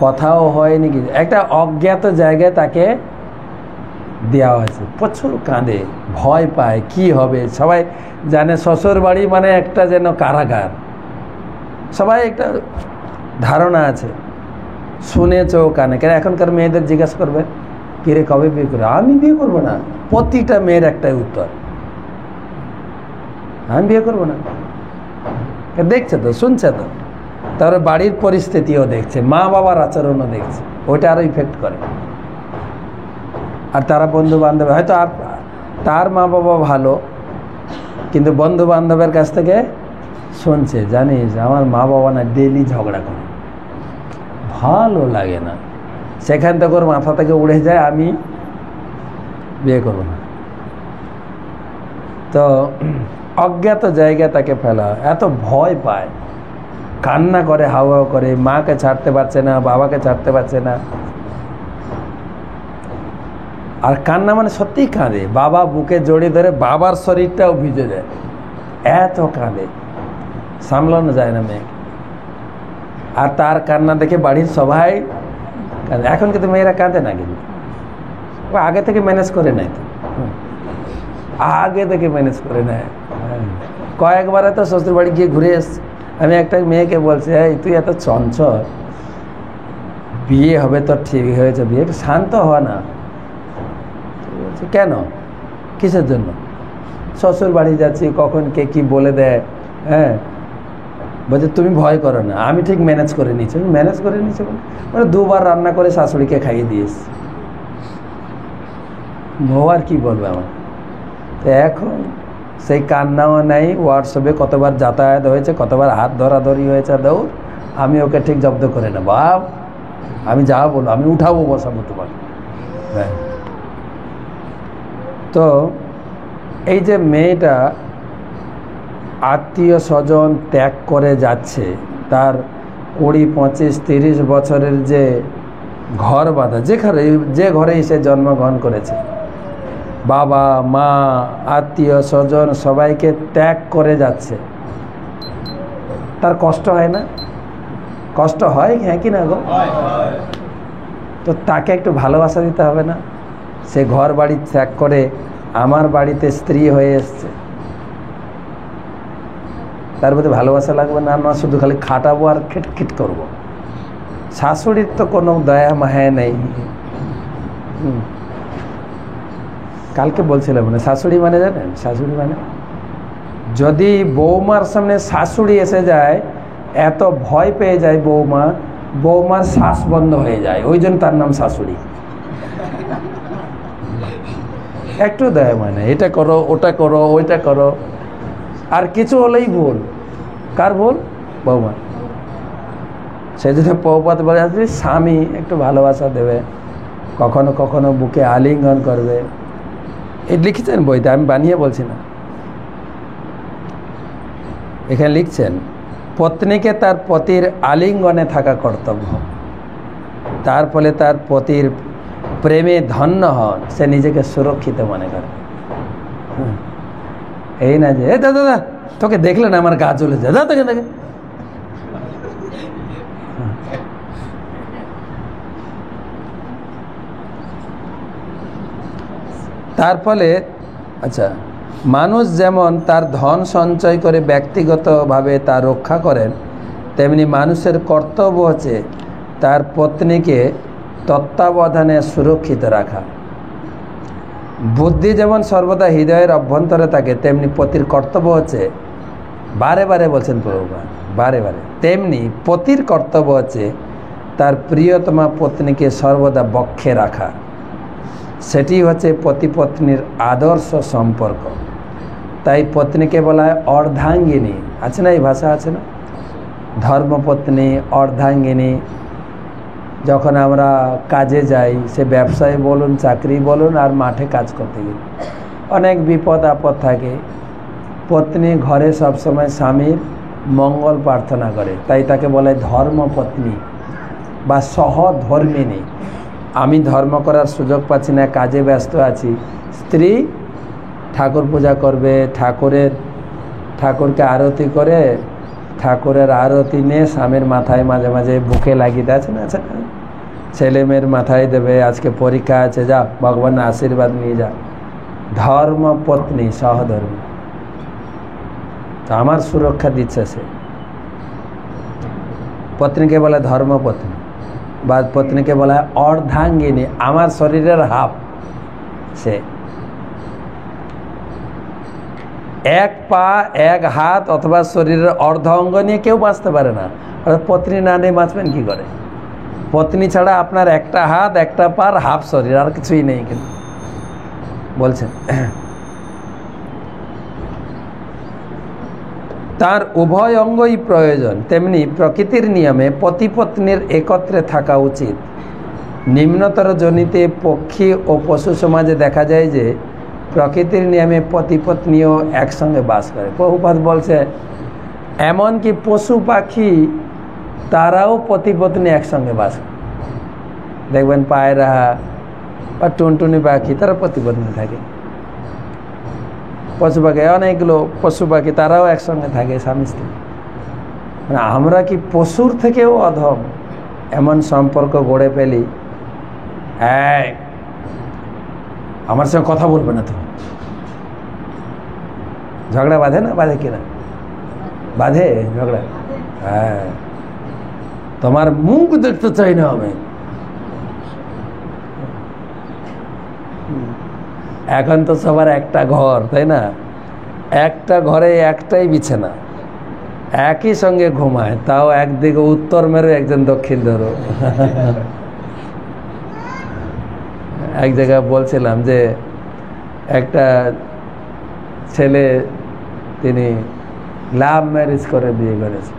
কথাও হয়নি। কি একটা অজ্ঞাত জায়গায় তাকে দেওয়া হয়েছে। প্রচুর কাঁদে, ভয় পায়, কি হবে। সবাই জানে শ্বশুর বাড়ি মানে একটা যেন কারাগার, সবাই একটা ধারণা আছে, শুনেছো কানে। কেন এখনকার মেয়েদের জিজ্ঞাসা করবে কিরে কবে বিয়ে করবে? আমি বিয়ে করবো না। প্রতিটা মেয়ের একটাই উত্তর, আমি বিয়ে করবো না। দেখছে তো, শুনছে তো, তারপরে বাড়ির পরিস্থিতিও দেখছে, মা বাবার আচরণও দেখছে, ওইটা আরো ইফেক্ট করে। আর তারা বন্ধু বান্ধব হয়তো তার মা বাবা ভালো, কিন্তু বন্ধু বান্ধবের কাছ থেকে শুনছে, জানিস আমার মা বাবা না ডেলি ঝগড়া করে, ভালো লাগে না। সেখান থেকে ওর মাথা থেকে উড়ে যায় আমি বিয়ে করব না। তো অজ্ঞাত জায়গায় তাকে ফেলা, এত ভয় পায়, কান্না করে, হাউ হাউ করে, মাকে ছাড়তে পারছে না, বাবাকে ছাড়তে পারছে না। আর কান্না মানে সত্যিই কাঁদে, বাবা বুকে জড়িয়ে ধরে বাবার শরীরটাও ভিজে যায়, এত কাঁদে, সামলানো যায় না মেয়ে। আর তার কান্না দেখে বাড়ির সবাই কাঁদে। এখন কিন্তু মেয়েরা কাঁদে না, কিন্তু ও আগে থেকে ম্যানেজ করে নেয়, তো আগে থেকে ম্যানেজ করে নেয়। কয়েকবার তো শ্বশুর বাড়ি গিয়ে ঘুরে এসছে। আমি একটা মেয়েকে বলছি, এই তুই এত চঞ্চল, বিয়ে হবে তো ঠিক হয়েছে, বিয়ে একটু শান্ত হওয়া না। বলছি কেন, কিসের জন্য? শ্বশুর বাড়ি যাচ্ছি, কখন কে কি বলে দেয়। হ্যাঁ, বলছে তুমি ভয় করো না, আমি ঠিক ম্যানেজ করে নিচ্ছি। ম্যানেজ করে নিচ্ছি মানে 2বার রান্না করে শাশুড়িকে খাইয়ে দিয়েছি, বউ আর কি বলবে আমার। তো এখন সেই কান্নাও নাই, হোয়াটসঅ্যাপে কতবার যাতায়াত হয়েছে, কতবার হাত ধরাধরি হয়েছে, দৌড় আমি ওকে ঠিক জব্দ করে নেব, আমি যা বলো আমি উঠাবো বসাবো তোমাকে। হ্যাঁ, তো এই যে মেয়েটা আত্মীয় স্বজন ত্যাগ করে যাচ্ছে, তার 20, 25, 30 বছরের যে ঘর বাঁধা, যে ঘরে সে জন্মগ্রহণ করেছে, বাবা মা আত্মীয় স্বজন সবাইকে ত্যাগ করে যাচ্ছে, তার কষ্ট হয় না? কষ্ট হয়, হ্যাঁ কি না গো? তো তাকে একটু ভালোবাসা দিতে হবে না? সে ঘর বাড়ি ত্যাগ করে আমার বাড়িতে স্ত্রী হয়ে এসছে, তার প্রতি ভালোবাসা লাগবে না? না শুধু খালি খাটাবো আর খিটখিট করব। শাশুড়ির তো কোনো দয়া মায়া নেই। কালকে বলছিলাম মানে শাশুড়ি মানে জানেন, শাশুড়ি মানে যদি বৌমার সামনে শাশুড়ি এসে যায়, এত ভয় পেয়ে যায় বৌমার শ্বাস বন্ধ হয়ে যায়, ওই জন্য তার নাম শাশুড়ি। একটু দয়া মানে, এটা করো ওটা করো ওইটা করো, আর কিছু হলেই ভুল। কার ভুল? বৌমা। সেই জন্য প্রভুপাদ বলে আছে স্বামী একটু ভালোবাসা দেবে, কখনো কখনো বুকে আলিঙ্গন করবে। এই লিখেছেন বইতে, আমি বানিয়ে বলছি না, এখানে লিখছেন পত্নীকে তার পতির আলিঙ্গনে থাকা কর্তব্য, তার ফলে তার পতির প্রেমে ধন্য হন, সে নিজেকে সুরক্ষিত মনে করে। এই না যে দাদা তোকে দেখলে না আমার গা চলে যায়, তোকে দেখে। তার ফলে আচ্ছা, মানুষ যেমন তার ধন সঞ্চয় করে ব্যক্তিগতভাবে তা রক্ষা করেন, তেমনি মানুষের কর্তব্য হচ্ছে তার পত্নীকে তত্ত্বাবধানে সুরক্ষিত রাখা। বুদ্ধি যেমন সর্বদা হৃদয়ের অভ্যন্তরে থাকে, তেমনি পতির কর্তব্য হচ্ছে, বারে বারে বলছেন প্রভুপাদ, বারে বারে, তেমনি পতির কর্তব্য হচ্ছে তার প্রিয়তমা পত্নীকে সর্বদা বক্ষে রাখা। সেটি হচ্ছে পতি পত্নীর আদর্শ সম্পর্ক। তাই পত্নীকে বলা হয় অর্ধাঙ্গিনী। আছে না, এই ভাষা আছে না, ধর্মপত্নী, অর্ধাঙ্গিনী। যখন আমরা কাজে যাই, সে ব্যবসায় বলুন, চাকরি বলুন, আর মাঠে কাজ করতে গেলে অনেক বিপদ আপদ থাকে, পত্নী ঘরে সবসময় স্বামীর মঙ্গল প্রার্থনা করে, তাই তাকে বলে ধর্মপত্নী বা সহধর্মিনী। আমি ধর্ম করার সুযোগ পাচ্ছি না, কাজে ব্যস্ত আছি, স্ত্রী ঠাকুর পূজা করবে, ঠাকুরকে আরতি করে, ঠাকুরের আরতি নিয়ে স্বামীর মাথায় মাঝে মাঝে বুকে লাগিয়ে দেয়, আছে না, ছেলে মেয়ের মাথায় দেবে, আজকে পরীক্ষা আছে, যা ভগবানের আশীর্বাদ নিয়ে যা। ধর্মপত্নী, সহধর্মী। তো আমার সুরক্ষা দিচ্ছে সে। পত্নীকে বলে ধর্মপত্নী বা পত্নীকে বলা হয় অর্ধাঙ্গিনী, আমার শরীরের হাফ। সে এক পা, এক হাত অথবা শরীরের অর্ধ অঙ্গ নিয়ে কেউ বাঁচতে পারে না। পত্নী না নিয়ে বাঁচবেন কি করে? পত্নী ছাড়া আপনার একটা হাত, একটা পার, হাফ শরীর, আর কিছুই নেই। কিন্তু বলছেন তার উভয় অঙ্গই প্রয়োজন, তেমনি প্রকৃতির নিয়মে পতি পত্নীর একত্রে থাকা উচিত। নিম্নতর জনিতে পক্ষী ও পশু সমাজে দেখা যায় যে প্রকৃতির নিয়মে পতি পত্নীও একসঙ্গে বাস করে। প্রভুপাদ বলছে এমনকি পশু পাখি তারাও পতি পত্নী একসঙ্গে বাস করে। দেখবেন পায়রা বা টুনটুনি পাখি তারা পতি পত্নী থাকে। পশু পাখি অনেকগুলো পশু পাখি তারাও একসঙ্গে থাকে স্বামী স্ত্রী। মানে আমরা কি পশুর থেকেও অধম এমন সম্পর্ক গড়ে ফেলি? আমার সঙ্গে কথা বলবে না তুমি, ঝগড়া বাঁধে না? বাঁধে কিনা? বাঁধে ঝগড়া। হ্যাঁ, তোমার মুখ দেখতে চাই না আমি। এখন তো সবার একটা ঘর, তাই না? একটা ঘরে একটাই বিছানা, একই সঙ্গে ঘুমায়, তাও একদিকে উত্তর মেরো একজন দক্ষিণ ধরো। এক জায়গায় বলছিলাম যে একটা ছেলে তিনি লাভ ম্যারেজ করে বিয়ে করেছে।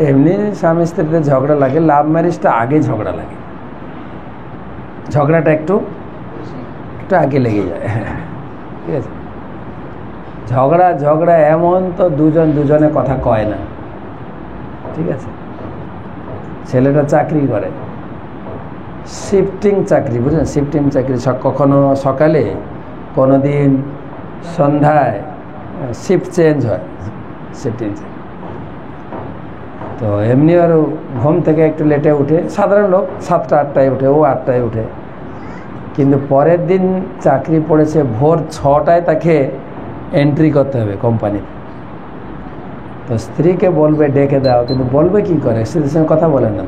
এমনি স্বামী স্ত্রীতে ঝগড়া লাগে, লাভ ম্যারেজটা আগে ঝগড়া লাগে, ঝগড়াটা একটু আগে লেগে যায়। ঠিক আছে, ঝগড়া এমন তো দুজনে কথা কয় না। ঠিক আছে, ছেলেটা চাকরি করে, শিফটিং চাকরি, বুঝলেন? শিফটিং চাকরি, কখনো সকালে কোনো দিন সন্ধ্যায়, শিফট চেঞ্জ হয়, শিফটিং। তো এমনি আর ঘুম থেকে একটু লেটে উঠে, সাধারণ লোক 7টা 8টায় উঠে, ও 8টায় উঠে। কিন্তু পরের দিন চাকরি পড়েছে ভোর 6টায় তাকে এন্ট্রি করতে হবে কোম্পানিতে। তো স্ত্রীকে বলবে ডেকে দাও, কিন্তু বলবে কি করে, স্ত্রীর সঙ্গে কথা বলে না।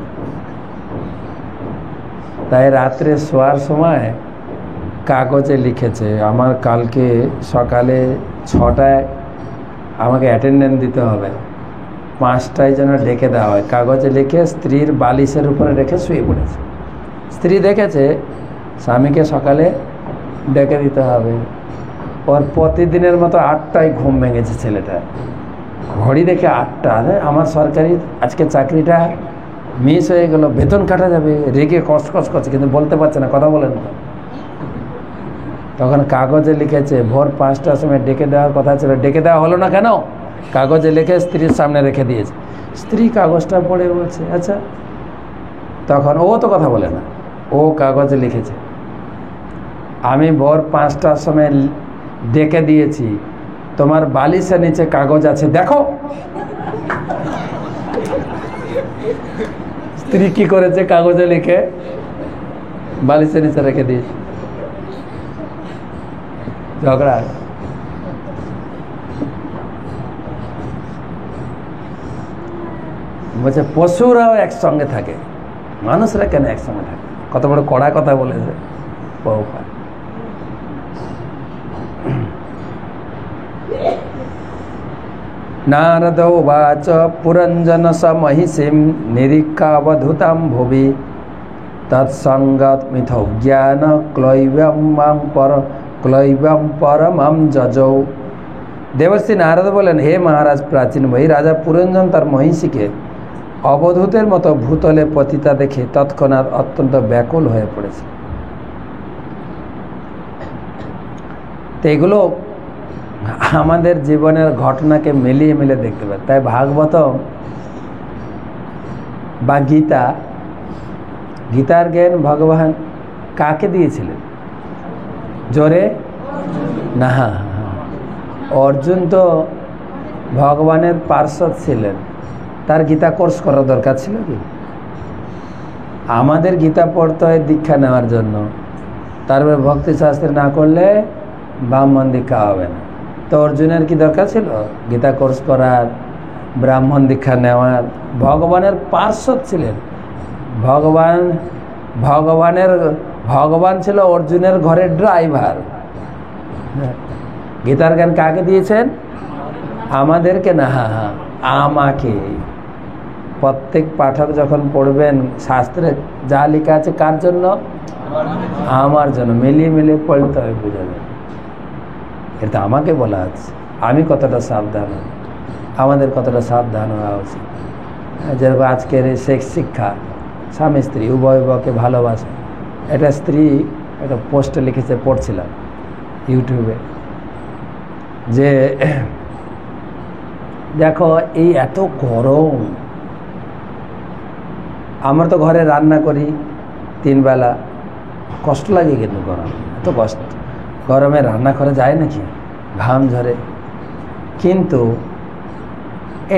তাই রাত্রে শোয়ার সময় কাগজে লিখেছে আমার কালকে সকালে 6টায় আমাকে অ্যাটেন্ডেন্স দিতে হবে, 5টায় যেন ডেকে দেওয়া হয়। কাগজে লিখে স্ত্রীর বালিশের উপরে রেখে শুয়ে পড়েছে। স্ত্রী দেখেছে স্বামীকে সকালে ডেকে দিতে হবে। ওর প্রতিদিনের মতো 8টায় ঘুম ভেঙেছে ছেলেটা, ঘড়ি দেখে 8টা। আমার সরকারি আজকে চাকরিটা মিস হয়ে গেল, বেতন কাটা যাবে। রেগে কসকস করছে, কিন্তু বলতে পারছে না, কথা বলেন না। তখন কাগজে লিখেছে ভোর 5টার সময় ডেকে দেওয়ার কথা ছিল, ডেকে দেওয়া হলো না কেন? কাগজে লিখে স্ত্রীর সামনে রেখে দিয়েছে। স্ত্রী কাগজটা পড়ে বলছে আচ্ছা, তখন ও তো কথা বলে না, ও কাগজে লিখেছে আমি ভোর 5টার সময় ডেকে দিয়েছি, তোমার বালিশের নিচে কাগজ আছে দেখো। স্ত্রী কি করেছে, কাগজে লিখে বালিশের নিচে রেখে দিয়েছে। ঝগড়া। বলছে পশুরাও একসঙ্গে থাকে, মানুষরা কেন একসঙ্গে থাকে? কত বড় কড়া কথা বলেছে বহুবার। নারদ উবাচ পুরঞ্জন স মহিষীম নিরীক্ষাবধূতাম ভুবি তৎসঙ্গত মিথো জ্ঞান ক্লৈব্যম পরমম যজৌ। দেবশ্রী নারদ বলেন, হে মহারাজ প্রাচীন বই, রাজা পুরঞ্জন তার মহিষীকে অবধূতের মতো ভূতলে পতিতা দেখে তৎক্ষণাৎ অত্যন্ত ব্যাকুল হয়ে পড়েছে। তো এগুলো আমাদের জীবনের ঘটনাকে মিলিয়ে মিলিয়ে দেখতে পাই। তাই ভাগবতম বা গীতার জ্ঞান ভগবান কাকে দিয়েছিলেন? জোরে না, অর্জুন তো ভগবানের পার্ষদ ছিলেন, তার গীতা কোর্স করার দরকার ছিল কি? আমাদের গীতা পড়তে হয় দীক্ষা নেওয়ার জন্য, তারপরে ভক্তি শাস্ত্রে না করলে ব্রাহ্মণ দীক্ষা হবে না। তো অর্জুনের কি দরকার ছিল গীতা কোর্স করার, ব্রাহ্মণ দীক্ষা নেওয়ার? ভগবানের পার্ষদ ছিলেন। ভগবান ছিল অর্জুনের ঘরের ড্রাইভার। গীতার জ্ঞান কাকে দিয়েছেন? আমাদেরকে না, আমাকে। প্রত্যেক পাঠক যখন পড়বেন শাস্ত্রে যা লেখা আছে কার জন্য? আমার জন্য। মিলিয়ে মিলিয়ে পড়তে হবে, বুঝাবেন এটা আমাকে বলা আছে, আমি কতটা সাবধান। আমাদের কতটা সাবধান হওয়া উচিত। যেরকম আজকের এই সেক্স শিক্ষা, স্বামী স্ত্রী উভয় উভয়কে ভালোবাসে, এটা স্ত্রী একটা পোস্টে লিখেছে, পড়ছিলাম ইউটিউবে, যে দেখো এই এত গরম, আমরা তো ঘরে রান্না করি 3 বেলা, কষ্ট লাগে কিন্তু গরম, এত কষ্ট, গরমে রান্না করা যায় নাকি, ঘাম ঝরে। কিন্তু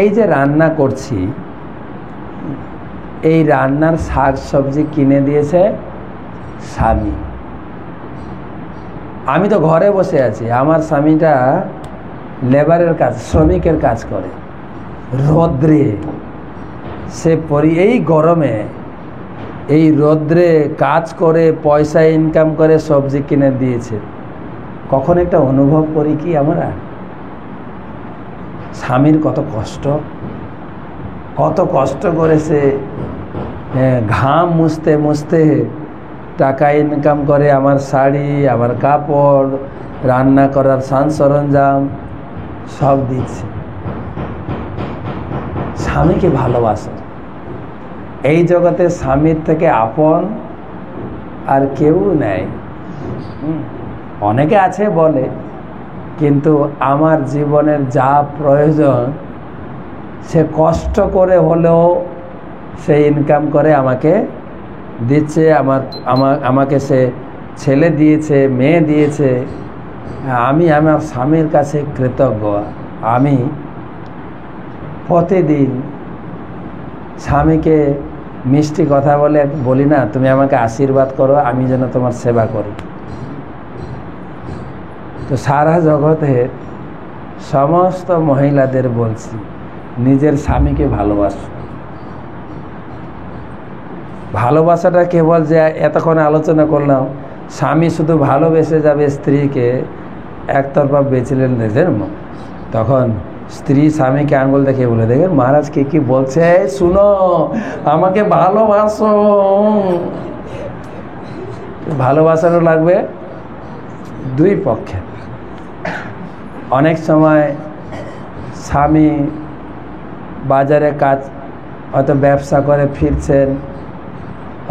এই যে রান্না করছি, এই রান্নার শাক সবজি কিনে দিয়েছে স্বামী। আমি তো ঘরে বসে আছি, আমার স্বামীটা লেবারের কাজ, শ্রমিকের কাজ করে রোদ্রে, সে এই গরমে এই রোদ্রে কাজ করে পয়সা ইনকাম করে সবজি কিনে দিয়েছে। কখন একটা অনুভব করি কি আমরা, স্বামীর কত কষ্ট করেছে, ঘাম মুছতে মুছতে টাকা ইনকাম করে আমার শাড়ি, আমার কাপড়, রান্না করার সাজ সরঞ্জাম সব দিচ্ছে। স্বামীকে ভালোবাসে, এই জগতে স্বামীর থেকে আপন আর কেউ নেই। অনেকে আছে বলে, কিন্তু আমার জীবনের যা প্রয়োজন সে কষ্ট করে হলেও সে ইনকাম করে আমাকে দিচ্ছে, আমাকে সে ছেলে দিয়েছে, মেয়ে দিয়েছে। আমি আমার স্বামীর কাছে কৃতজ্ঞ। আমি প্রতিদিন স্বামীকে মিষ্টি কথা বলি না, তুমি আমাকে আশীর্বাদ করো, আমি যেন তোমার সেবা করি। তো সারা জগতের সমস্ত মহিলাদের বলছি, নিজের স্বামীকে ভালোবাসো। ভালোবাসাটা কেবল যে এতক্ষণ আলোচনা করলাম, স্বামী শুধু ভালোবেসে যাবে স্ত্রীকে, একতরফা বেঁচলেন দেখেন, তখন স্ত্রী স্বামীকে আঙ্গুল দেখে বলে, দেখেন মহারাজ কি বলছে, শুনো আমাকে ভালোবাসো। ভালোবাসারও লাগবে দুই পক্ষে। অনেক সময় স্বামী বাজারে কাজ, হয়তো ব্যবসা করে ফিরছেন,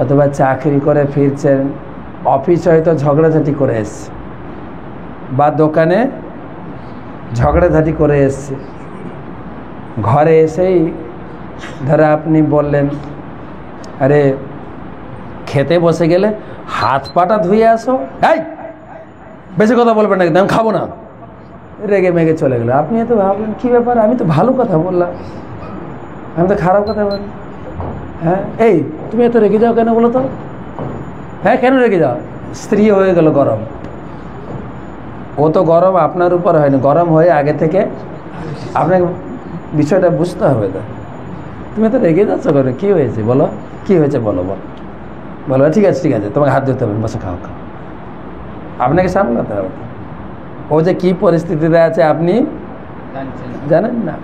অথবা চাকরি করে ফিরছেন, অফিস হয়তো ঝগড়াঝাটি করে এসছে, বা দোকানে ঝগড়াঝাটি করে এসছে, ঘরে এসেই ধরো আপনি বললেন, আরে খেতে বসে গেলে হাত পাটা ধুয়ে আসো, এই বেশি কথা বলবেন না, আমি খাবো না, রেগে মেগে চলে গেল। আপনি তো ভাবলেন কি ব্যাপার, আমি তো ভালো কথা বললাম, আমি তো খারাপ কথা বলি। হ্যাঁ, এই তুমি এত রেগে যাও কেন বলো তো? হ্যাঁ, কেন রেগে যাও? স্ত্রী হয়ে গেল গরম। ও তো গরম আপনার উপর হয়নি, গরম হয়ে আগে থেকে আপনাকে বিষয়টা বুঝতে হবে। তো তুমি তো রেগে যাচ্ছ করে, কী হয়েছে বলো, কী হয়েছে বলো, বলো ঠিক আছে তোমাকে হাত ধুতে হবে, বসে খাও। আপনাকে সামলাতে হবে। ও যে কী পরিস্থিতিতে আছে আপনি জানেন না।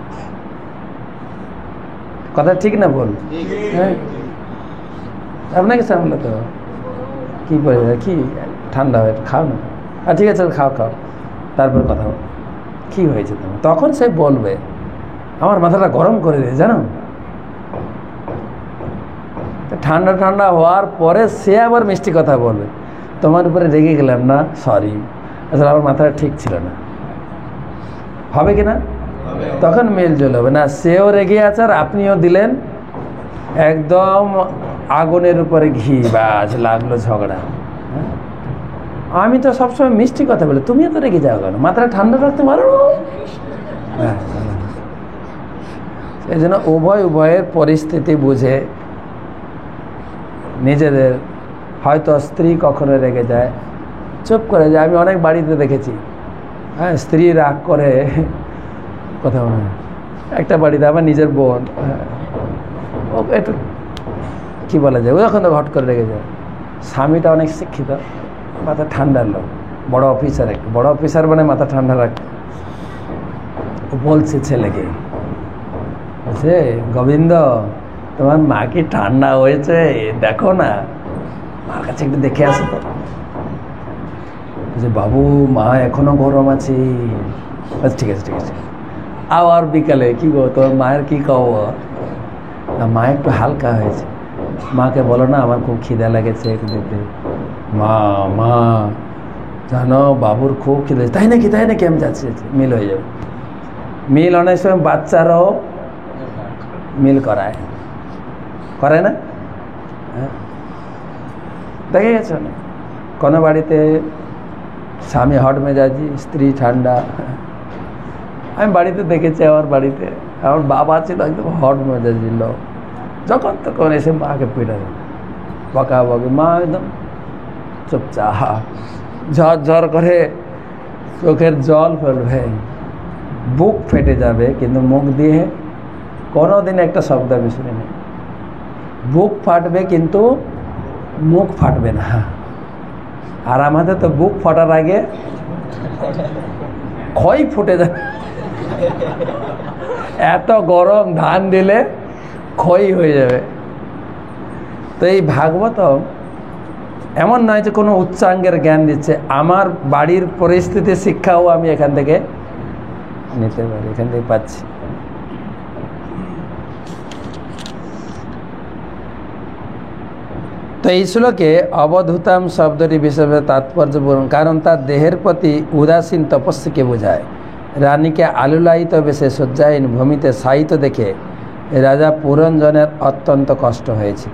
কথা ঠিক না বল? হ্যাঁ, আপনাকে সামলাতে হবে। কী পরিস্থিতি, কী ঠান্ডা হয়ে খাও না, আর ঠিক আছে খাও, তারপর কথা বল, কী হয়েছে তোমার। তখন সে বলবে, আমার মাথাটা গরম করে দিয়ে জানো। ঠান্ডা হওয়ার পরে সে আবার মিষ্টি কথা বলবে, তোমার উপরে রেগে গেলাম না, সরি, আসলে আমার মাথাটা ঠিক ছিল না, হবে কি না? তখন মেলজোল হবে না, সেও রেগে আছে আর আপনিও দিলেন একদম আগুনের উপরে ঘি, বাস লাগলো ঝগড়া। আমি তো সবসময় মিষ্টি কথা বলি, তুমিও তো রেগে যাও কেন, মাথাটা ঠান্ডা রাখতে পারো। এই জন্য উভয়ের পরিস্থিতি বুঝে নিজেদের, হয়তো স্ত্রী কখনো রেগে যায়, চুপ করে যায়। আমি অনেক বাড়িতে দেখেছি, হ্যাঁ, স্ত্রী রাগ করে কথা বলে। একটা বাড়িতে আমার নিজের বোন, ও একটু কী বলা যায়, ও যখন তো ঘট করে রেগে যায়। স্বামীটা অনেক শিক্ষিত, মাথা ঠান্ডার লোক, বড় অফিসার মানে মাথা ঠান্ডা রাখে। ও বলছে ছেলেকে, বলছে গোবিন্দ তোমার মা কি ঠান্ডা হয়েছে, দেখো না, মার কাছে একটু দেখে আসো তো। বলছে বাবু মা এখনো গরম আছে। ঠিক আছে আবার বিকালে কি গো তোর মায়ের কি খবর? না মা একটু হালকা হয়েছে। মাকে বলো না আমার খুব খিদা লেগেছে একটু দিতে। মা মা জানো বাবুর খুব খিদে, তাই নাকি আমি যাচ্ছি। মিল হয়ে যাবে। মিল অনেক সময় বাচ্চারাও মিল করে না? হ্যাঁ, দেখে গেছে না কোনো বাড়িতে স্বামী হট মেজাজি, স্ত্রী ঠান্ডা। আমি বাড়িতে দেখেছি, আমার বাবা ছিল একদম হট মেজাজি লোক, যখন তখন এসে মাকে পিটা দেয়, বকা বকে। মা একদম চুপচাপ, ঝর করে চোখের জল ফেলবে, বুক ফেটে যাবে, কিন্তু মুখ দিয়ে কোনোদিন একটা শব্দ আমি শুনিনি। বুক ফাটবে কিন্তু মুখ ফাটবে না। আর আমাদের তো বুক ফাটার আগে ক্ষয় ফুটে যাবে, এত গরম ধান দিলে ক্ষয় হয়ে যাবে। তো এই ভাগবতম এমন নয় যে কোনো উচ্চাঙ্গের জ্ঞান দিচ্ছে, আমার বাড়ির পরিস্থিতি শিক্ষাও আমি এখান থেকে নিতে পারি, এখান থেকে পাচ্ছি। তো এই শ্লোকে অবধূতাম শব্দটি বিশেষ তাৎপর্যপূর্ণ, কারণ তার দেহের প্রতি উদাসীন তপস্বীকে বোঝায়। রানীকে আলুলায়িত বেশে শয্যাহীন ভূমিতে শায়িত দেখে রাজা পুরঞ্জনের অত্যন্ত কষ্ট হয়েছিল।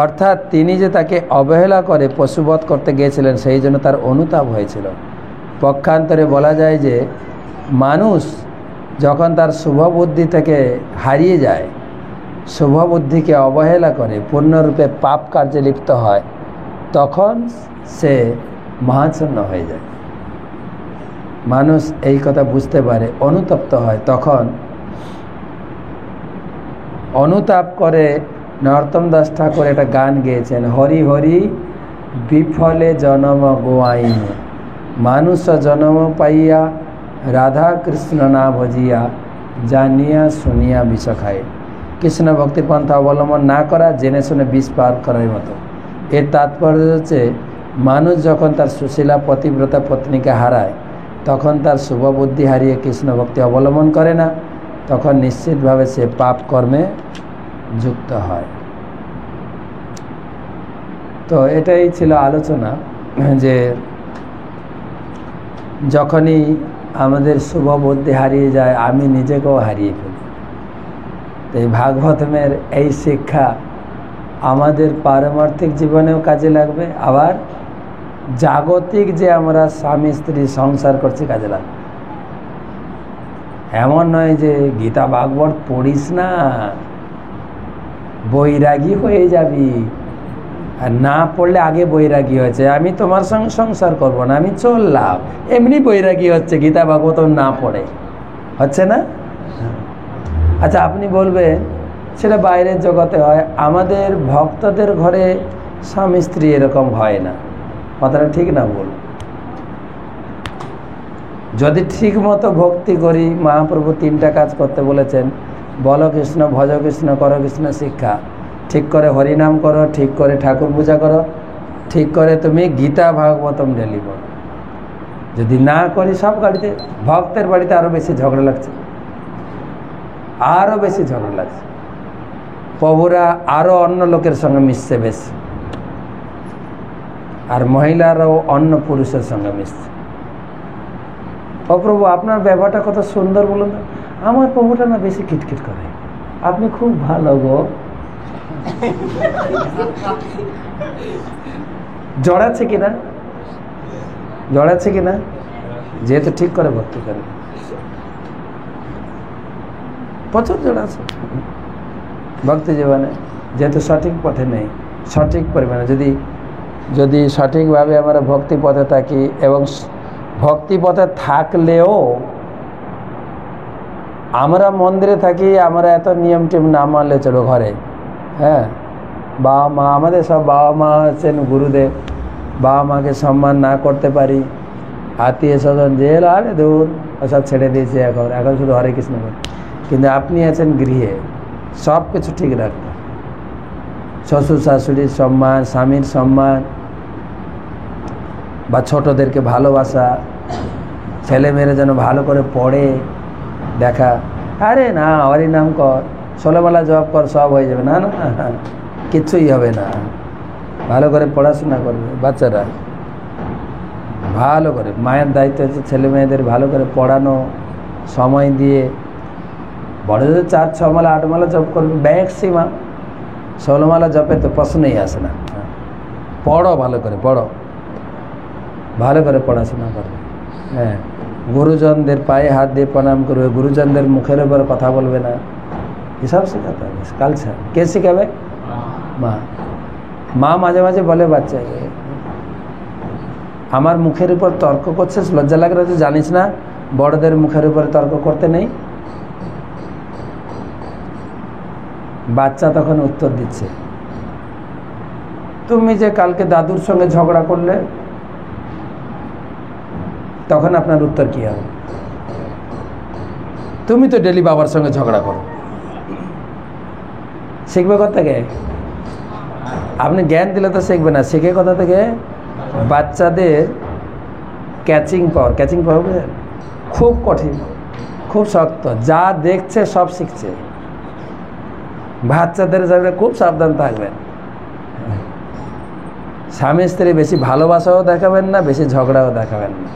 অর্থাৎ তিনি যে তাকে অবহেলা করে পশুবধ করতে গিয়েছিলেন সেই জন্য তার অনুতাপ হয়েছিল। পক্ষান্তরে বলা যায় যে মানুষ যখন তার শুভবুদ্ধি থেকে হারিয়ে যায়, শুভবুদ্ধিকে অবহেলা করে পূর্ণরূপে পাপ কার্যে লিপ্ত হয়, তখন সে মহাচ্ছন্ন হয়ে যায়। মানুষ এই কথা বুঝতে পারে, অনুতপ্ত হয়, তখন অনুতাপ করে। নরোত্তম দাস ঠাকুর একটা গান গেয়েছেন, হরি হরি বিফলে জনম গোয়াইন, মানুষ জনম পাইয়া রাধা কৃষ্ণ না ভজিয়া, জানিয়া শুনিয়া বিষ খায়। কৃষ্ণ ভক্তি পন্থা অবলম্বন না করা, জেনে শুনে বিষ পার করার মতো। এর তাৎপর্য হচ্ছে মানুষ যখন তার সুশীলা পতিব্রতা পত্নীকে হারায়, তখন তার শুভবুদ্ধি হারিয়ে কৃষ্ণ ভক্তি অবলম্বন করে না, তখন নিশ্চিতভাবে সে পাপ কর্মে যুক্ত হয়। তো এটাই ছিল আলোচনা, যে যখনই আমাদের শুভবুদ্ধি হারিয়ে যায়, আমি নিজেকেও হারিয়ে ফেলি। তো এই ভাগবতমের এই শিক্ষা আমাদের পারমার্থিক জীবনেও কাজে লাগবে, আবার জাগতিক যে আমরা স্বামী স্ত্রী সংসার করছি কাজে লাগবে। এমন নয় যে গীতা ভাগবত পড়িস না বৈরাগী হয়ে যাবি, আর না পড়লে আগে বৈরাগী হয়েছে, আমি তোমার সঙ্গে সংসার করব না, আমি চললাম, এমনি বৈরাগী হচ্ছে গীতা ভাগবত না পড়ে, হচ্ছে না? আচ্ছা, আপনি বলবেন সেটা বাইরের জগতে হয়, আমাদের ভক্তদের ঘরে স্বামী স্ত্রী এরকম হয় না। কথাটা ঠিক না? বলুন। যদি ঠিক মতো ভক্তি করি, মহাপ্রভু 3টা কাজ করতে বলেছেন, বলো কৃষ্ণ, ভজ কৃষ্ণ, করো কৃষ্ণ শিক্ষা। ঠিক করে হরিনাম করো, ঠিক করে ঠাকুর পূজা করো, ঠিক করে তুমি গীতা ভাগবতম ডেলি পড়ো। যদি না করি, সব গাড়িতে, ভক্তের বাড়িতে আরও বেশি ঝগড়া লাগছে, আরও বেশি ঝগড়া লাগছে। প্রভুরা আরও অন্য লোকের সঙ্গে মিশছে বেশি, আর মহিলারাও অন্য পুরুষের সঙ্গে মিশছে। ও প্রভু, আপনার ব্যাপারটা কত সুন্দর বলুন। আমার প্রভুটা না বেশি কিটকিট করে, আপনি খুব ভালো গো। জড়াচ্ছে কিনা? জড়াচ্ছে কিনা? যেহেতু ঠিক করে ভক্তি করে, প্রচুর জড়াচ্ছে ভক্তি জীবনে, যেহেতু সঠিক পথে নেই, সঠিক পরিমাণে। যদি সঠিকভাবে আমরা ভক্তি পথে থাকি, এবং ভক্তি পথে থাকলেও আমরা মন্দিরে থাকি, আমরা এত নিয়ম টিম না মানলে চলো ঘরে। হ্যাঁ, বাবা মা, আমাদের সব বাবা মা হচ্ছেন গুরুদেব, বাবা মাকে সম্মান না করতে পারি, আত্মীয় স্বজন যে এলো, আরে দূর, ওসব ছেড়ে দিয়েছে, এখন শুধু হরে কৃষ্ণ করে। কিন্তু আপনি আছেন গৃহে, সব কিছু ঠিক রাখতে, শ্বশুর শাশুড়ির সম্মান, স্বামীর সম্মান, বা ছোটদেরকে ভালোবাসা, ছেলে মেয়েরা যেন ভালো করে পড়ে, দেখা, আরে না হরি নাম কর, 16 মালা জপ কর, সব হয়ে যাবে। না না না, কিচ্ছুই হবে না। ভালো করে পড়াশোনা করবে বাচ্চারা, ভালো করে। মায়ের দায়িত্ব হচ্ছে ছেলে মেয়েদের ভালো করে পড়ানো, সময় দিয়ে। বড় যদি 4-6 মালা 8 মালা জপ করবে ম্যাক্সিমাম, 16 মালা জপে তো প্রশ্নই আসে না। পড়ো ভালো করে, পড়ো ভালো করে, পড়াশোনা করবে। হ্যাঁ, গুরুজনদের পায়ে হাত দিয়ে প্রণাম করবে, গুরুজনদের মুখের উপর কথা বলবে না, এসব শেখাতে হবে কালচার। কে শেখাবে? মা। মা মাঝে মাঝে বলে বাচ্চাকে, আমার মুখের উপর তর্ক করছিস, লজ্জা লাগে না? জানিস না বড়দের মুখের উপর তর্ক করতে নেই? বাচ্চা তখন উত্তর দিচ্ছে, তুমি যে কালকে দাদুর সঙ্গে ঝগড়া করলে, তখন আপনার উত্তর কি হবে? তুমি তো ডেলি বাবার সঙ্গে ঝগড়া করো। শিখবে কোথা থেকে? আপনি জ্ঞান দিলে তো শিখবে না, শিখে কোথা থেকে? বাচ্চাদের ক্যাচিং পাওয়ার, ক্যাচিং পাওয়ার খুব কঠিন, খুব শক্ত। যা দেখছে সব শিখছে। বাচ্চাদের সামনে খুব সাবধান থাকবেন। স্বামী স্ত্রী বেশি ভালোবাসাও দেখাবেন না, বেশি ঝগড়াও দেখাবেন না।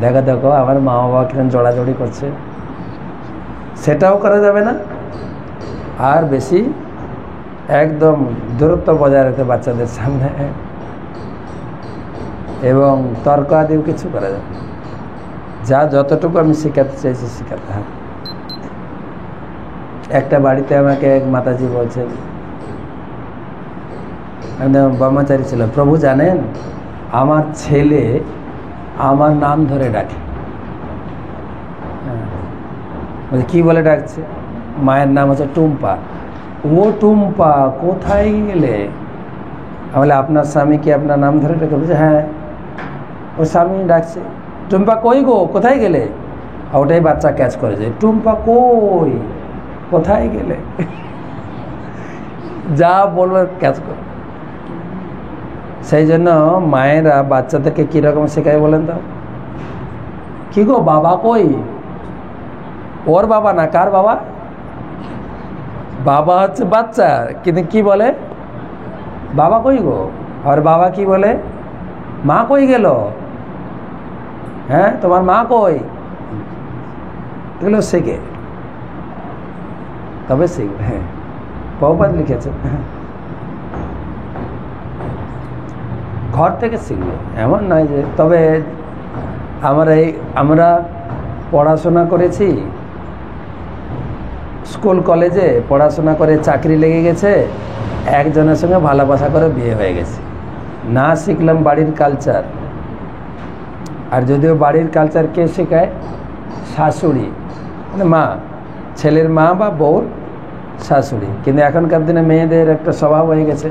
দেখো দেখো আমার মা বাবা কিরকম জড়াজড়ি করছে, সেটাও করা যাবে না। আর বেশি একদম দূরত্ব বজায় রাখতে বাচ্চাদের সামনে, এবং তর্ক আদিও কিছু করা যাবে। যা যতটুকু আমি শেখাতে চাইছি শেখাতে হবে। একটা বাড়িতে আমাকে এক মাতাজি বলছেন, একদম ব্রহ্মচারী ছিল, প্রভু জানেন আমার ছেলে আমার নাম ধরে ডাকে। কি বলে ডাকছে? মায়ের নাম হচ্ছে টুম্পা। ও টুম্পা কোথায় গেলে? বলে আপনার স্বামী কি আপনার নাম ধরে ডাকে? বলছে হ্যাঁ, ও স্বামী ডাকছে, টুম্পা কই গো, কোথায় গেলে? ওটাই বাচ্চা ক্যাচ করে যায়, টুম্পা কই, কোথায় গেলে? যা বলবে ক্যাচ করে। সেই জন্য মায়েরা বাচ্চাদেরকে কীরকম শেখায় বলেন তো? কি গো বাবা কই? ওর বাবা না, কার বাবা? বাবা হচ্ছে বাচ্চা, কিন্তু কি বলে? বাবা কই গো। আর বাবা কি বলে? মা কই গেল? হ্যাঁ, তোমার মা কই? এগুলো শেখে, তবে শিখবে। হ্যাঁ, প্রভুপাদ লিখেছে ঘর থেকে শিখবে, এমন নয় যে। তবে আমরা পড়াশোনা করেছি, স্কুল কলেজে পড়াশোনা করে চাকরি লেগে গেছে, একজনের সঙ্গে ভালোবাসা করে বিয়ে হয়ে গেছে, না শিখলাম বাড়ির কালচার। আর যদিও বাড়ির কালচার কে শেখায়? শাশুড়ি, মানে মা, ছেলের মা বা বউর শাশুড়ি। কিন্তু এখনকার দিনে মেয়েদের একটা স্বভাব হয়ে গেছে,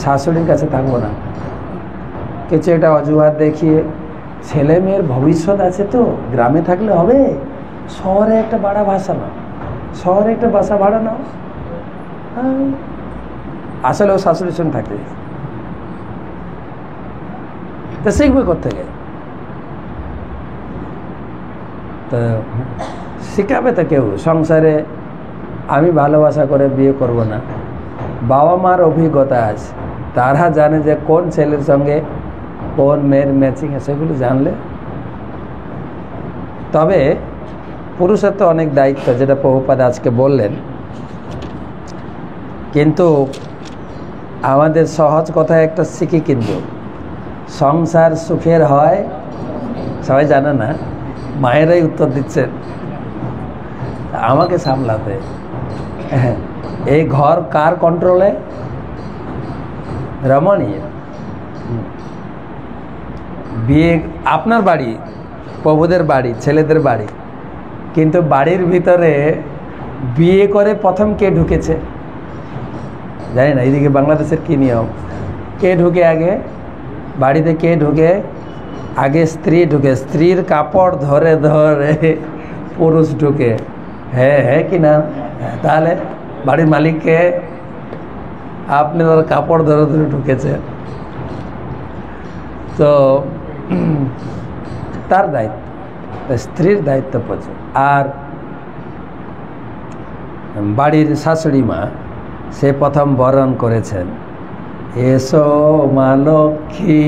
শাশুড়ির কাছে থাকবো না, কিছু একটা অজুহাত দেখিয়ে। ছেলে মেয়ের ভবিষ্যৎ আছে তো, গ্রামে থাকলে হবে, শহরে একটা ভাড়া বাসা নাও, শহরে একটা বাসা ভাড়া নাও। আসলে ও শাশুড়ির সঙ্গে থাকতে তো শিখবে কোত্থেকে? তো শিখাবে তো কেউ। সংসারে আমি ভালোবাসা করে বিয়ে করব না, বাবা মার অভিজ্ঞতা আছে, তারা জানে যে কোন ছেলের সঙ্গে কোন মেয়ের ম্যাচিং আছে, সেগুলো জানলে। তবে পুরুষের তো অনেক দায়িত্ব, যেটা প্রভুপাদ আজকে বললেন। কিন্তু আমাদের সহজ কথায় একটা শিখি, কিন্তু সংসার সুখের হয় সবাই জানে না, মায়েরাই উত্তর দিচ্ছেন আমাকে সামলাতে। এই ঘর কার কন্ট্রোলে? রমণীর। বিয়ে আপনার বাড়ি, প্রভুদের বাড়ি, ছেলেদের বাড়ি, কিন্তু বাড়ির ভিতরে বিয়ে করে প্রথম কে ঢুকেছে জানি না। এদিকে বাংলাদেশের কি নিয়ম, কে ঢুকে আগে বাড়িতে? কে ঢুকে আগে? স্ত্রী ঢুকে, স্ত্রীর কাপড় ধরে ধরে পুরুষ ঢুকে। হ্যাঁ হ্যাঁ কি না? তাহলে বাড়ির মালিককে আপনি তার কাপড় ধরে ধরে ঢুকেছে, তো তার দায়িত্ব, স্ত্রীর দায়িত্ব প্রচুর। আর বাড়ির শাশুড়ি মা, সে প্রথম বরণ করেছেন, এসো মা লক্ষ্মী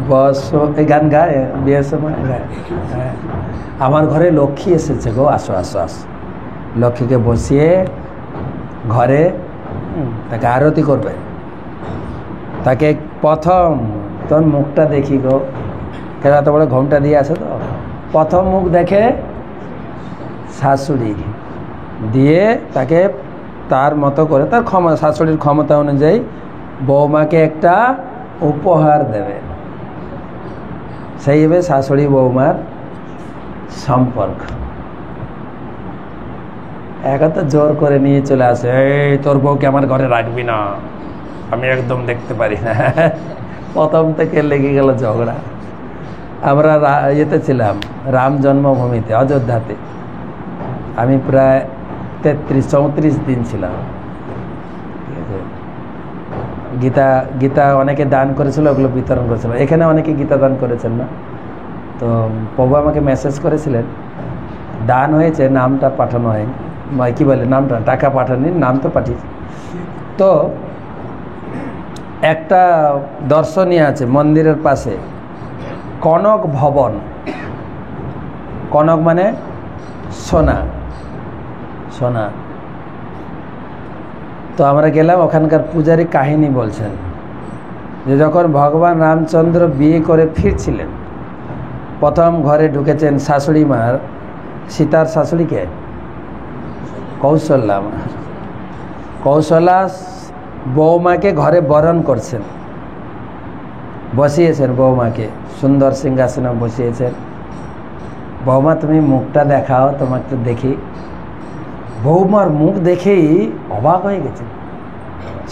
বসো, এই গান গায় বিয়ের সময় গায়, হ্যাঁ, আমার ঘরে লক্ষ্মী এসেছে গো, আসো আসো আসো। লক্ষ্মীকে বসিয়ে ঘরে তাকে আরতি করবে। তাকে প্রথম তোর মুখটা দেখি গো, কেন এত বড় ঘোমটা দিয়ে আছে, তো প্রথম মুখ দেখে শাশুড়ি, দিয়ে তাকে তার মতো করে তার শাশুড়ির ক্ষমতা অনুযায়ী বৌমাকে একটা উপহার দেবে। সেইভাবে শাশুড়ি বৌমার সম্পর্ক। এখন তো জোর করে নিয়ে চলে আসে, এই তোর বউকে আমার ঘরে রাখবি না, আমি একদম দেখতে পারি না। প্রথম থেকে লেগে গেল ঝগড়া। আমরা ইয়েতে ছিলাম, রাম জন্মভূমিতে, অযোধ্যাতে। আমি প্রায় 33-34 দিন ছিলাম। গীতা অনেকে দান করেছিল, ওগুলো বিতরণ করেছিল। এখানে অনেকে গীতা দান করেছেন না, তো প্রভু আমাকে মেসেজ করেছিলেন, দান হয়েছে, নামটা পাঠানো হয়, কি বলে নামটা, টাকা পাঠাননি, নাম তো পাঠিয়েছি। তো একটা দর্শনীয় আছে মন্দিরের পাশে, কনক ভবন। কনক মানে সোনা, সোনা। তো আমরা গেলাম, ওখানকার পূজারী কাহিনী বলছেন যে যখন ভগবান রামচন্দ্র বিয়ে করে ফিরছিলেন, প্রথম ঘরে ঢুকেছেন শাশুড়ি মার, সীতার শাশুড়িকে কৌশল্যা, কৌশল্যা বৌমাকে ঘরে বরণ করছেন, বসিয়েছেন বৌমাকে, সুন্দর সিংহাসনে বসিয়েছেন। বৌমা তুমি মুখটা দেখাও, তোমাকে দেখি। বৌমার মুখ দেখেই অবাক হয়ে গেছে,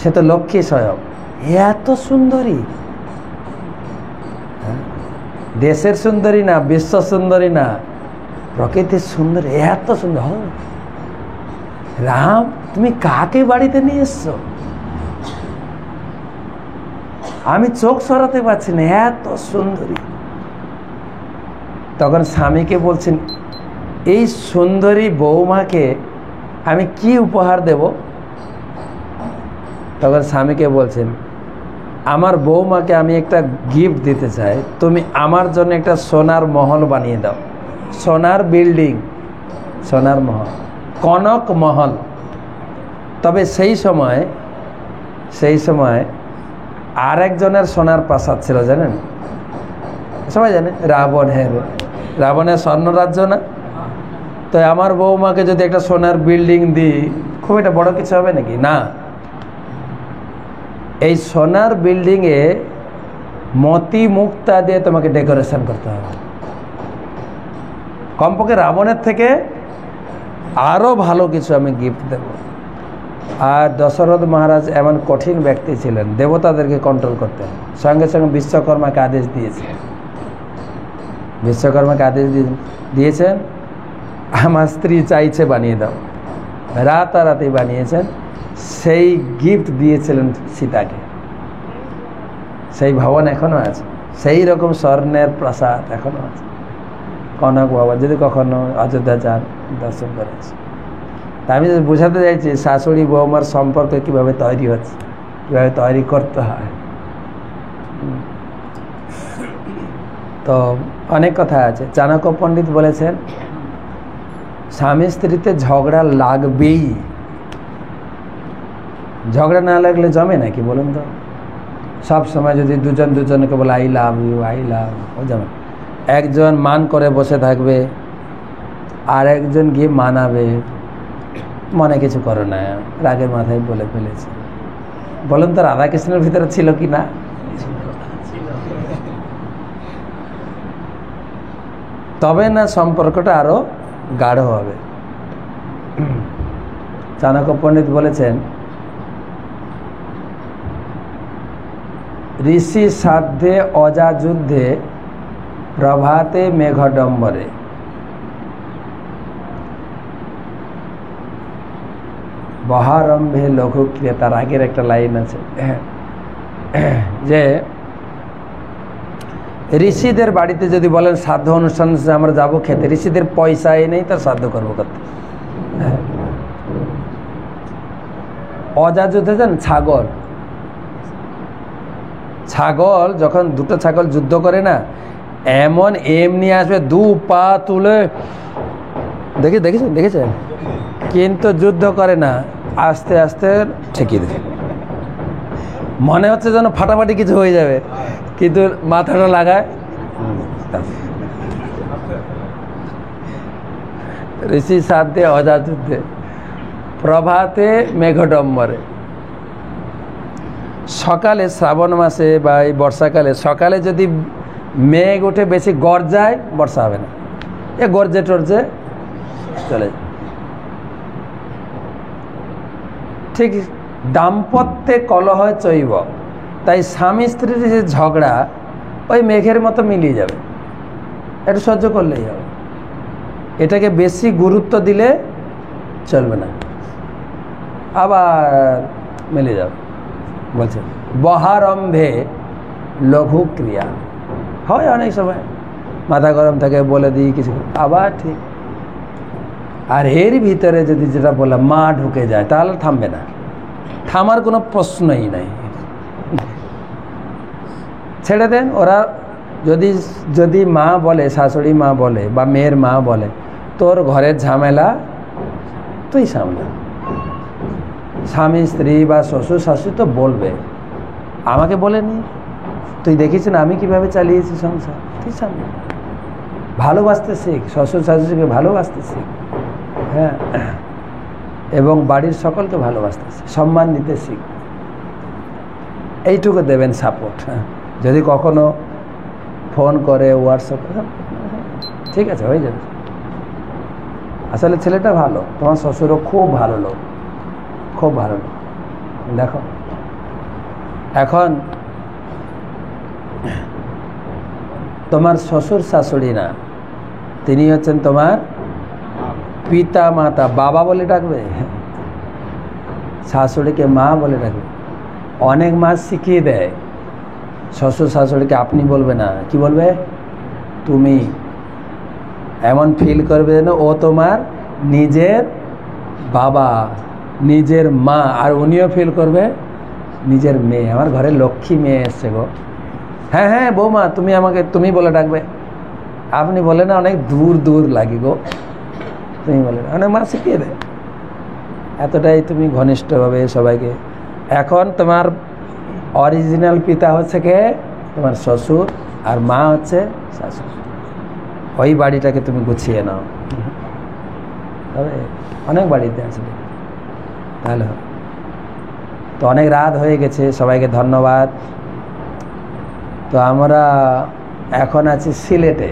সে তো লক্ষ্মী স্বয়ং, এত সুন্দরী, দেশের সুন্দরী না, বিশ্ব সুন্দরী না, প্রকৃতির সুন্দরী, এত সুন্দর। রাম, তুমি কাকে বাড়িতে নিয়ে এসছো? আমি চোখ সরাতে পারছি না, এত সুন্দরী। তখন স্বামীকে বলছেন, এই সুন্দরী বৌমাকে আমি কি উপহার দেব? তখন স্বামীকে বলছেন, আমার বৌমাকে আমি একটা গিফট দিতে চাই, তুমি আমার জন্য একটা সোনার মহল বানিয়ে দাও, সোনার বিল্ডিং, সোনার মহল, কনক মহল। তবে সেই সময় আর একজনের সোনার প্রাসাদ ছিল, জানেন? সবাই জানে, রাবণের স্বর্ণরাজ্য না? তো আমার বৌমাকে যদি একটা সোনার বিল্ডিং দিই, খুব একটা বড় কিছু হবে নাকি? না, এই সোনার বিল্ডিংয়ে মতি মুক্তা দিয়ে তোমাকে ডেকোরেশন করতে হবে। কমপক্ষে রাবণের থেকে আরও ভালো কিছু আমি গিফট দেব। আর দশরথ মহারাজ এমন কঠিন ব্যক্তি ছিলেন, দেবতাদেরকে কন্ট্রোল করতেন। সঙ্গে সঙ্গে বিশ্বকর্মাকে আদেশ দিয়েছেন, বিশ্বকর্মাকে আদেশ দিয়েছেন, আমার স্ত্রী চাইছে বানিয়ে দাও। রাতারাতি বানিয়েছেন। সেই গিফট দিয়েছিলেন সীতাকে। সেই ভবন এখনো আছে, সেই রকম স্বর্ণের প্রাসাদ এখনো আছে, কনক ভবন। যদি কখনো অযোধ্যা যান, দর্শন করেছে। তা আমি বোঝাতে চাইছি শাশুড়ি বৌমার সম্পর্ক কিভাবে তৈরি হচ্ছে, কিভাবে তৈরি করতে হয়। তো অনেক কথা আছে। চাণক্য পণ্ডিত বলেছেন, স্বামী স্ত্রীতে ঝগড়া লাগবেই। ঝগড়া না লাগলে জমে নাকি বলুন তো? সব সময় যদি দুজনকে বলে I love you, I love, ও জমে। একজন মান করে বসে থাকবে, আর একজন গিয়ে মানাবে, মনে কিছু করো না, রাগের মাথায় বলে ফেলেছে। বলুন তো রাধাকৃষ্ণের ভিতরে ছিল কি না? তবে না সম্পর্কটা আরো গাঢ় হবে। চাণক্য পণ্ডিত বলেছেন, ঋষি সাধ্যে অজা যুদ্ধে প্রভাতে মেঘডম্বরে। বহারম্ভে লঘু ক্রিয়া। তার আগের একটা লাইন আছে যে ঋষিদের বাড়িতে যদি বলেন শ্রাদ্ধ অনুষ্ঠান আমরা যাবো খেতে, ঋষিদের পয়সাই নেই, তার শ্রাদ্ধ করবো করতে। অজাযুদ্ধে যান ছাগল, ছাগল যখন দুটো ছাগল যুদ্ধ করে না, এমন এমনি আসবে, দু পা তুলে, দেখেছেন, কিন্তু যুদ্ধ করে না, আস্তে আস্তে ঠেকিয়ে দেবে। মনে হচ্ছে যেন ফাটাফাটি কিছু হয়ে যাবে, কিন্তু মাথাটা লাগায়। ঋষি সাধ্যে অজাযুদ্ধে, প্রভাতে মেঘডম্বরে। সকালে শ্রাবণ মাসে বা এই বর্ষাকালে সকালে যদি মেঘ উঠে বেশি গর্জায়, বর্ষা হবে না, এ গর্জে টর্জে চলে। ঠিক দাম্পত্যে কলহ চৈব, তাই স্বামী স্ত্রীর যে ঝগড়া ওই মেঘের মতো মিলিয়ে যাবে, একটু সহ্য করলেই হবে। এটাকে বেশি গুরুত্ব দিলে চলবে না, আবার মিলে যাবে। বলছে বহারম্ভে লঘু ক্রিয়া হয়, অনেক সময় মাথা গরম থাকে, বলে দিই কিছু, আবার ঠিক। আর এর ভিতরে যদি যেটা বললাম মা ঢুকে যায়, তাহলে থামবে না, থামার কোনো প্রশ্নই নাই, ছেড়ে দেন। ওরা যদি মা বলে, শাশুড়ি মা বলে বা মেয়ের মা বলে, তোর ঘরের ঝামেলা তুই সামলা। স্বামী স্ত্রী বা শ্বশুর শাশুড়ি তো বলবে, আমাকে বলেনি, তুই দেখিস না আমি কিভাবে চালিয়েছি সংসার, তুই সামলা। ভালোবাসতে শিখ, শ্বশুর শাশুড়িকে ভালোবাসতে শিখ, হ্যাঁ, এবং বাড়ির সকলকে ভালোবাসতে শিখ, সম্মান দিতে শিখ। এইটুকু দেবেন সাপোর্ট। যদি কখনো ফোন করে, হোয়াটসঅ্যাপ, ঠিক আছে, হয়ে যাবে। আসলে ছেলেটা ভালো, তোমার শ্বশুরও খুব ভালো লোক, খুব ভালো লোক। দেখো এখন তোমার শ্বশুর শাশুড়ি না, তিনি হচ্ছেন তোমার পিতা মাতা, বাবা বলে ডাকবে, শাশুড়িকে মা বলে ডাকবে। অনেক মা শিখিয়ে দেয়, শ্বশুর শাশুড়িকে আপনি বলবে না, কি বলবে, তুমি। এমন ফিল করবে যেন ও তোমার নিজের বাবা, নিজের মা, আর উনিও ফিল করবে নিজের মেয়ে, আমার ঘরে লক্ষ্মী মেয়ে এসছে গো। হ্যাঁ হ্যাঁ বৌমা, তুমি আমাকে তুমি বলে ডাকবে, আপনি বলে না, অনেক দূর দূর লাগি গো, তুমি বলে না। অনেক মা শিখিয়ে দেয়, এতটাই তুমি ঘনিষ্ঠভাবে সবাইকে। এখন তোমার অরিজিনাল পিতা হচ্ছে কে, তোমার শ্বশুর, আর মা হচ্ছে শাশুড়ি। ওই বাড়িটাকে তুমি গুছিয়ে নাও, তবে অনেক বাড়িতে আছে, তাহলে তো। অনেক রাত হয়ে গেছে, সবাইকে ধন্যবাদ। তো আমরা এখন আছি সিলেটে,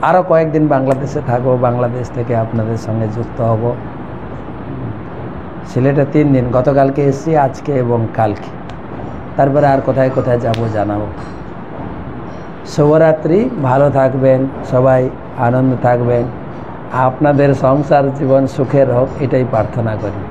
আরও কয়েকদিন বাংলাদেশে থাকবো, বাংলাদেশ থেকে আপনাদের সঙ্গে যুক্ত হব। সিলেটে 3 দিন, গতকালকে এসেছি, আজকে এবং কালকে, তারপরে আর কোথায় কোথায় যাব জানাবো। শুভরাত্রি, ভালো থাকবেন সবাই, আনন্দ থাকবেন, আপনাদের সংসার জীবন সুখের হোক, এটাই প্রার্থনা করি।